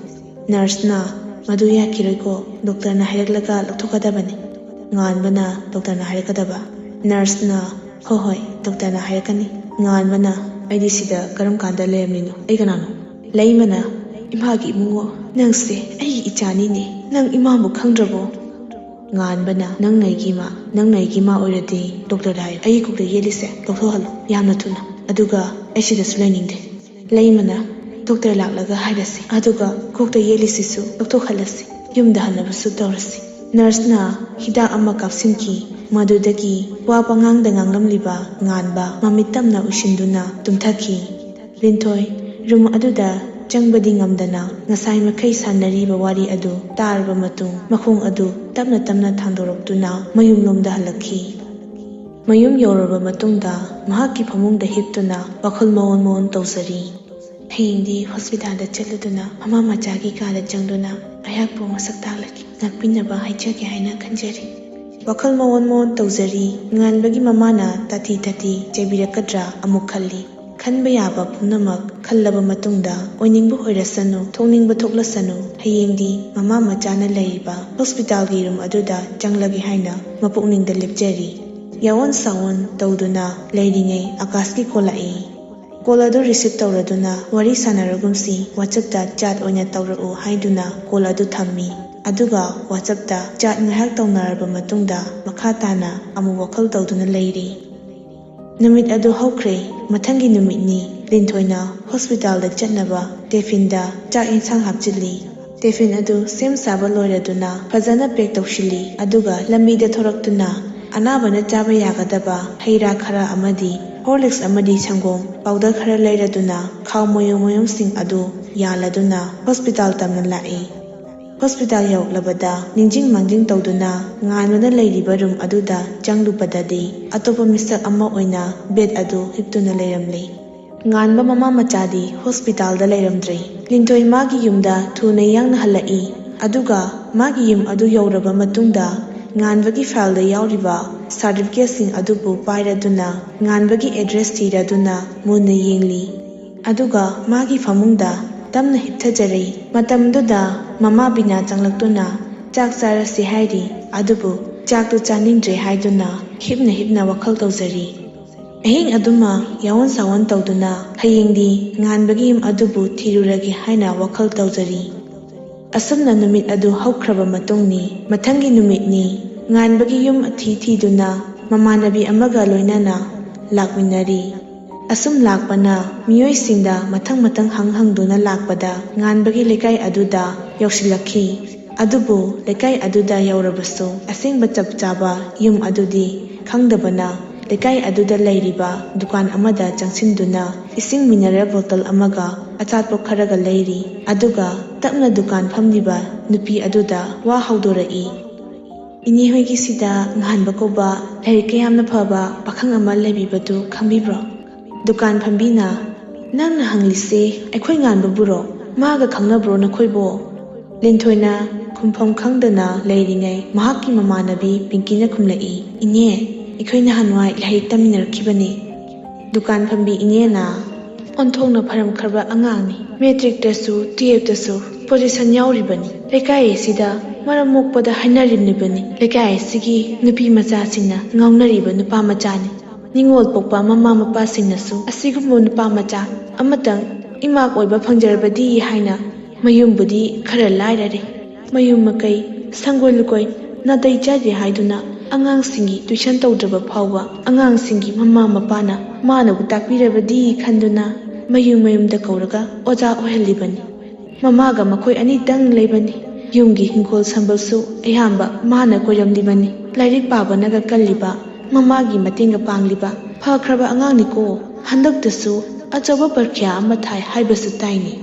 ꯅꯔꯁꯅ ꯃꯗꯨ ꯌꯥꯈꯤꯔꯣꯏꯀꯣ, ꯗꯣꯛꯇꯔꯅ ꯍꯥꯏꯔꯛꯂꯒ ꯂꯧꯊꯣꯛꯀꯗꯕꯅꯤ꯫ ꯉꯥꯟꯕꯅ ꯗꯣꯛꯇꯔꯅ ꯍꯥꯏꯔꯛꯀꯗꯕ꯫ ꯅꯔꯁꯅ ꯍꯣꯏ, ꯗꯣꯛꯇꯔꯅ ꯍꯥꯏꯔꯛꯀꯅꯤ꯫ ꯉꯥꯟꯕꯅ ꯑꯩꯗꯤ ꯁꯤꯗ ꯀꯔꯝ ꯀꯥꯟꯗ ꯂꯩꯔꯝꯂꯤꯅꯣ? ꯑꯩ ꯀꯅꯥꯅꯣ? ꯂꯩꯃꯅ ꯏꯃꯥꯒꯤ ꯏꯕꯨꯡꯉꯣ, ꯅꯪꯁꯦ ꯑꯩꯒꯤ ꯏꯆꯥꯅꯤꯅꯦ, ꯅꯪ ꯏꯃꯥꯕꯨ ꯈꯪꯗ꯭ꯔꯕꯣ? ꯉꯥꯟꯕꯅ ꯅꯪꯅ ꯑꯩꯒꯤ ꯏꯃꯥ ꯑꯣꯏꯔꯗꯤ ꯗꯣꯛꯇꯔꯗ ꯍꯥꯏꯌꯨ, ꯑꯩꯒꯤ ꯀꯣꯛꯇ ꯌꯦꯠꯂꯤꯁꯦ ꯂꯧꯊꯣꯛꯍꯜꯂꯨ, ꯌꯥꯝꯅ ꯊꯨꯅ, ꯑꯗꯨꯒ ꯑꯩ ꯁꯤꯗꯁꯨ ꯂꯩꯅꯤꯡꯗꯦ꯫ ꯂꯩꯃꯅ ꯗꯣꯛꯇꯔ ꯂꯥꯛꯂꯒ ꯍꯥꯏꯔꯁꯤ, ꯑꯗꯨꯒ ꯀꯣꯛꯇ ꯌꯦꯠꯂꯤꯁꯤꯁꯨ ꯂꯧꯊꯣꯛꯍꯜꯂꯁꯤ, ꯌꯨꯝꯗ ꯍꯟꯅꯕꯁꯨ ꯇꯧꯔꯁꯤ꯫ ꯅꯔꯁꯅ ꯍꯤꯗꯥꯛ ꯑꯃ ꯀꯥꯞꯁꯤꯟꯈꯤ꯫ ꯃꯗꯨꯗꯒꯤ ꯋꯥ ꯄꯉꯥꯡꯗ ꯉꯥꯡꯂꯝꯂꯤꯕ ꯉꯥꯟꯕ ꯃꯃꯤꯠ ꯇꯞꯅ ꯎꯏꯁꯤꯟꯗꯨꯅ ꯇꯨꯝꯊꯈꯤ꯫ ꯂꯤꯟꯊꯣꯏ ꯔꯨꯝ ꯑꯗꯨꯗ ꯆꯪꯕꯗꯤ ꯉꯝꯗꯅ ꯉꯁꯥꯏ ꯃꯈꯩ ꯁꯥꯟꯅꯔꯤꯕ ꯋꯥꯔꯤ ꯑꯗꯨ ꯇꯥꯔꯕ ꯃꯇꯨꯡ ꯃꯈꯣꯡ ꯑꯗꯨ ꯇꯞꯅ ꯇꯞꯅ ꯊꯥꯡꯗꯣꯔꯛꯇꯨꯅ ꯃꯌꯨꯝꯂꯣꯝꯗ ꯍꯜꯂꯛꯈꯤ꯫ ꯃꯌꯨꯝ ꯌꯧꯔꯕ ꯃꯇꯨꯡꯗ ꯃꯍꯥꯛꯀꯤ ꯐꯃꯨꯡꯗ ꯍꯤꯞꯇꯨꯅ ꯋꯥꯈꯜ ꯃꯑꯣꯟ ꯇꯧꯖꯔꯤ꯫ ꯍꯌꯦꯡꯗꯤ ꯍꯣꯁꯄꯤꯇꯥꯜꯗ ꯆꯠꯂꯗꯨꯅ ꯃꯃꯥ ꯃꯆꯥꯒꯤ ꯀꯥꯗ ꯆꯪꯗꯨꯅ ꯑꯩꯍꯥꯛꯄꯨ ꯃꯁꯛ ꯇꯥꯛꯂꯒꯦ, ꯉꯥꯛꯄꯤꯅꯕ ꯍꯥꯏꯖꯒꯦ ꯍꯥꯏꯅ ꯈꯟꯖꯔꯤ꯫ ꯋꯥꯈꯜ ꯃꯑꯣꯟ ꯇꯧꯖꯔꯤ꯫ ꯉꯥꯟꯕꯒꯤ ꯃꯃꯥꯅ ꯇꯥꯊꯤ ꯆꯩꯕꯤꯔꯛꯀꯗ꯭ꯔꯥ ꯑꯃꯨꯛ ꯈꯜꯂꯤ꯫ ꯈꯟꯕ ꯌꯥꯕ ꯄꯨꯝꯅꯃꯛ ꯈꯜꯂꯕ ꯃꯇꯨꯡꯗ ꯑꯣꯏꯅꯤꯡꯕ ꯑꯣꯏꯔꯁꯅꯨ, ꯊꯣꯛꯅꯤꯡꯕ ꯊꯣꯛꯂꯁꯅꯨ, ꯍꯌꯦꯡꯗꯤ ꯃꯃꯥ ꯃꯆꯥꯅ ꯂꯩꯔꯤꯕ ꯍꯣꯁꯄꯤꯇꯥꯜꯒꯤ ꯔꯨꯝ ꯑꯗꯨꯗ ꯆꯪꯂꯒꯦ ꯍꯥꯏꯅ ꯃꯄꯨꯛꯅꯤꯡꯗ ꯂꯦꯞꯆꯔꯤ꯫ ꯌꯥꯑꯣꯟ ꯁꯥꯑꯣꯟ ꯇꯧꯗꯨꯅ ꯂꯩꯔꯤꯉꯩ ꯑꯀꯥꯁꯀꯤ ꯀꯣꯜ ꯂꯥꯛꯏ꯫ ꯀꯣꯜ ꯑꯗꯨ ꯔꯤꯁꯤꯞ ꯇꯧꯔꯗꯨꯅ ꯋꯥꯔꯤ ꯁꯥꯟꯅꯔꯒꯨꯝꯁꯤ, ꯋꯥꯆꯞꯇ ꯆꯥꯠ ꯑꯣꯏꯅ ꯇꯧꯔꯛꯎ ꯍꯥꯏꯗꯨꯅ ꯀꯣꯜ ꯑꯗꯨ ꯊꯝꯃꯤ꯫ ꯑꯗꯨꯒ ꯋꯥꯆꯞꯇ ꯆꯥꯠ ꯉꯥꯏꯍꯥꯛ ꯇꯧꯅꯔꯕ ꯃꯇꯨꯡꯗ ꯃꯈꯥ ꯇꯥꯅ ꯑꯃꯨꯛ ꯋꯥꯈꯜ ꯇꯧꯗꯨꯅ ꯂꯩꯔꯤ꯫ ꯅꯨꯃꯤꯠ ꯑꯗꯨ ꯍꯧꯈ꯭ꯔꯦ꯫ ꯃꯊꯪꯒꯤ ꯅꯨꯃꯤꯠꯅꯤ꯫ ꯂꯤꯟꯊꯣꯏꯅ ꯍꯣꯁꯄꯤꯇꯥꯜꯗ ꯆꯠꯅꯕ ꯇꯦꯐꯤꯟꯗ ꯆꯥꯛ ꯏꯟꯁꯥꯡ ꯍꯥꯞꯆꯤꯜꯂꯤ꯫ ꯇꯦꯐꯤꯟ ꯑꯗꯨ ꯁꯦꯝ ꯁꯥꯕ ꯂꯣꯏꯔꯗꯨꯅ ꯐꯖꯅ ꯄꯦꯛ ꯇꯧꯁꯤꯜꯂꯤ꯫ ꯑꯗꯨꯒ ꯂꯝꯕꯤꯗ ꯊꯣꯔꯛꯇꯨꯅ ꯑꯅꯥꯕꯅ ꯆꯥꯕ ꯌꯥꯒꯗꯕ ꯍꯩ ꯔꯥ ꯈꯔ ꯑꯃꯗꯤ ꯍꯣꯔꯂꯤꯛꯁ ꯑꯃꯗꯤ ꯁꯪꯒꯣꯝ ꯄꯥꯎꯗꯔ ꯈꯔ ꯂꯩꯔꯗꯨꯅ ꯈꯥꯎ ꯃꯌꯨꯝꯁꯤꯡ ꯑꯗꯨ ꯌꯥꯜꯂꯗꯨꯅ ꯍꯣꯁꯄꯤꯇꯥꯜ ꯇꯝꯅ ꯂꯥꯛꯏ꯫ ꯍꯣꯁꯄꯤꯇꯥꯜ ꯌꯧꯔꯛꯂꯕꯗ ꯅꯤꯡꯖꯤꯡ ꯃꯥꯡꯖꯤꯡ ꯇꯧꯗꯨꯅ ꯉꯥꯟꯕꯅ ꯂꯩꯔꯤꯕ ꯔꯨꯝ ꯑꯗꯨꯗ ꯆꯪꯂꯨꯕꯗꯗꯤ ꯑꯇꯣꯞꯄ ꯃꯤꯁꯛ ꯑꯃ ꯑꯣꯏꯅ ꯕꯦꯗ ꯑꯗꯨ ꯍꯤꯞꯇꯨꯅ ꯂꯩꯔꯝꯂꯤ꯫ ꯉꯥꯟꯕ ꯃꯃꯥ ꯃꯆꯥꯗꯤ ꯍꯣꯁꯄꯤꯇꯥꯜꯗ ꯂꯩꯔꯝꯗ꯭ꯔꯦ꯫ ꯂꯤꯟꯊꯣꯏ ꯃꯥꯒꯤ ꯌꯨꯝꯗ ꯊꯨꯅ ꯌꯥꯡꯅ ꯍꯜꯂꯛꯏ꯫ ꯑꯗꯨꯒ ꯃꯥꯒꯤ ꯌꯨꯝ ꯑꯗꯨ ꯌꯧꯔꯕ ꯃꯇꯨꯡꯗ ꯉꯥꯟꯕꯒꯤ ꯐꯥꯏꯜꯗ ꯌꯥꯎꯔꯤꯕ ꯁꯥꯔꯇꯤꯐꯤꯀꯦꯠꯁꯤꯡ ꯑꯗꯨꯕꯨ ꯄꯥꯏꯔꯗꯨꯅ ꯉꯥꯟꯕꯒꯤ ꯑꯦꯗ꯭ꯔꯦꯁ ꯊꯤꯔꯗꯨꯅ ꯃꯨꯟꯅ ꯌꯦꯡꯂꯤ꯫ ꯑꯗꯨꯒ ꯃꯥꯒꯤ ꯐꯃꯨꯡꯗ ꯇꯞꯅ ꯍꯤꯞꯊꯖꯔꯤ꯫ ꯃꯇꯝꯗꯨꯗ ꯃꯃꯥ ꯕꯤꯅꯥ ꯆꯪꯂꯛꯇꯨꯅ ꯆꯥꯛ ꯆꯥꯔꯁꯤ ꯍꯥꯏꯔꯤ꯫ ꯑꯗꯨꯕꯨ ꯆꯥꯛꯇꯨ ꯆꯥꯅꯤꯡꯗ꯭ꯔꯦ ꯍꯥꯏꯗꯨꯅ ꯍꯤꯞꯅ ꯋꯥꯈꯜ ꯇꯧꯖꯔꯤ꯫ ꯑꯍꯤꯡ ꯑꯗꯨꯃ ꯌꯥꯑꯣꯟ ꯁꯥꯑꯣꯟ ꯇꯧꯗꯨꯅ ꯍꯌꯦꯡꯗꯤ ꯉꯥꯟꯕꯒꯤ ꯌꯨꯝ ꯑꯗꯨꯕꯨ ꯊꯤꯔꯨꯔꯒꯦ ꯍꯥꯏꯅ ꯋꯥꯈꯜ ꯇꯧꯖꯔꯤ꯫ ꯑꯁꯨꯝꯅ ꯅꯨꯃꯤꯠ ꯑꯗꯨ ꯍꯧꯈ꯭ꯔꯕ ꯃꯇꯨꯡꯅꯤ꯫ ꯃꯊꯪꯒꯤ ꯅꯨꯃꯤꯠꯅꯤ꯫ ꯉꯥꯟꯕꯒꯤ ꯌꯨꯝ ꯊꯤꯗꯨꯅ ꯃꯃꯥꯟꯅꯕꯤ ꯑꯃꯒ ꯂꯣꯏꯅꯅ ꯂꯥꯛꯃꯤꯟꯅꯔꯤ꯫ ꯑꯁꯨꯝ ꯂꯥꯛꯄꯅ ꯃꯤꯑꯣꯏꯁꯤꯡꯗ ꯃꯊꯪ ꯍꯪꯗꯨꯅ ꯂꯥꯛꯄꯗ ꯉꯥꯟꯕꯒꯤ ꯂꯩꯀꯥꯏ ꯑꯗꯨꯗ ꯌꯧꯁꯤꯜꯂꯛꯈꯤ꯫ ꯑꯗꯨꯕꯨ ꯂꯩꯀꯥꯏ ꯑꯗꯨꯗ ꯌꯧꯔꯕꯁꯨ ꯑꯁꯦꯡꯕ ꯆꯞ ꯆꯥꯕ ꯌꯨꯝ ꯑꯗꯨꯗꯤ ꯈꯪꯗꯕꯅ ꯂꯩꯀꯥꯏ ꯑꯗꯨꯗ ꯂꯩꯔꯤꯕ ꯗꯨꯀꯥꯟ ꯑꯃꯗ ꯆꯪꯁꯤꯟꯗꯨꯅ ꯏꯁꯤꯡ ꯃꯤꯅꯔꯦꯜ ꯕꯣꯇꯜ ꯑꯃꯒ ꯑꯆꯥꯄꯣꯠ ꯈꯔꯒ ꯂꯩꯔꯤ꯫ ꯑꯗꯨꯒ ꯇꯞꯅ ꯗꯨꯀꯥꯟ ꯐꯝꯂꯤꯕ ꯅꯨꯄꯤ ꯑꯗꯨꯗ ꯋꯥ ꯍꯧꯗꯣꯔꯛꯏ꯫ ꯏꯅꯦ ꯍꯣꯏꯒꯤꯁꯤꯗ ꯉꯥꯟꯕ ꯀꯧꯕ ꯂꯥꯏꯔꯤꯛꯀ ꯌꯥꯝꯅ ꯐꯕ ꯄꯥꯈꯪ ꯑꯃ ꯂꯩꯕꯤꯕꯗꯨ ꯈꯪꯕꯤꯕ꯭ꯔꯣ? Dukan Pambina Nang na hanglise Akwai ngan baburo Maga kangnabro na khoibo Lintoina Kumpong kangdana leiringai Mahaki mamanabi Pinky na kumlai Inye Akwai na hanwai lahi taminar kibani Dukan Pambi inye na Ontong na param karba angani Metric tasu TF tasu Position yauribani Lekai sida Maram mokpada hainaribnibani Lekai sigi Nupi macha singna Ngaunariba nupa machani Ningol pokpa mama mapa singnasu Asigumbo nupa macha Amatang Imak oiba phangjarabadi haina Mayumbudi khara lairare Mayum makai Sangoi lukoi Nadai jadi haiduna Angang singi tuition tawdraba phawba Angang singi mama mapana Mana butakpirabadi khanduna Mayum da kauraga Oja ohelibani Mamaga makhoi ani dang leibani Yumgi hingkol sambalsu Ayamba mana koiramdibani Lairik paba naga kalliba Mamagi matinga pangliba Phakraba angang niko Handak dasu Achawa parkya amathai haibasu taini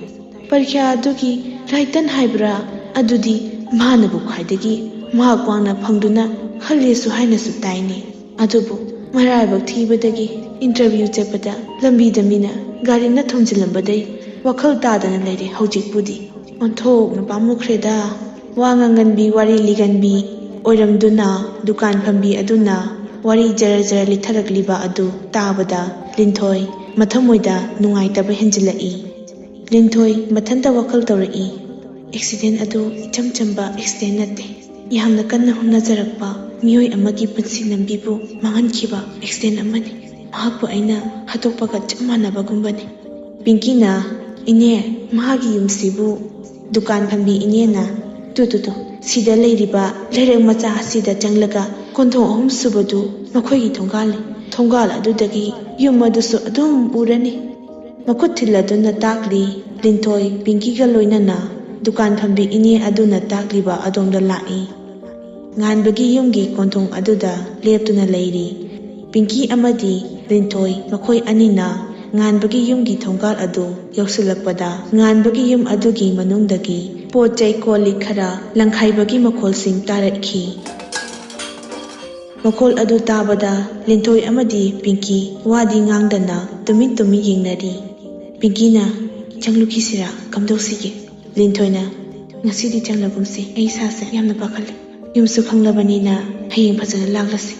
Parkya adugi Raitan haibra Adudi mana bukhaidagi Mahakwangna phangduna Khalesu hainasu taini Adubu Maraibak thibadagi Interview cheppada Lambi damina Gari na thongjilambadai Wakhal tadana leire haujik pudi Onthok na pamukreda Wanganganbi wari liganbi Oiramduna Dukan Pambi aduna Wari jara jara litharakliba adu Tabada Linthoi Mathamoida Nungaitaba henjilai Linthoi Mathanta wakhal tawrai Accident adu Icham chamba accident nate Yamna kanna hunajarakpa Miyoi amagi punsi nambibu Mangankhiba accident amani Mahakpu aina hatokpaga chap manabagumbani Pinky na Ine mahagi yumsibu Dukan Pambi ine na Tu Sida leiriba Lerek macha asida changlaga Konthong ahum subadu Makhoi thonggal Thonggal adudagi yum adusu adum urani Makut thiladuna takli Linthoi Pinky ga loinana Dukan Pambi ine aduna takliba adongda lai Nganbagi yumgi konthong aduda leptuna leiri Pinky amadi Linthoi makhoi anina Nganbagi yumgi thonggal adu yausilakpada Nganbagi yum adugi manungdagi Pochai koli khara langkhaibagi makhol sing tarakhi Makhol adu tabada Linthoi amadi Pinky wadi ngangdana tumi yengnari Pinky na changluki sira kamdosige Linthoi na ngasidi changlagumsi ai sase yamna pakhale yumsu khanglabani na hayeng phajana laglasi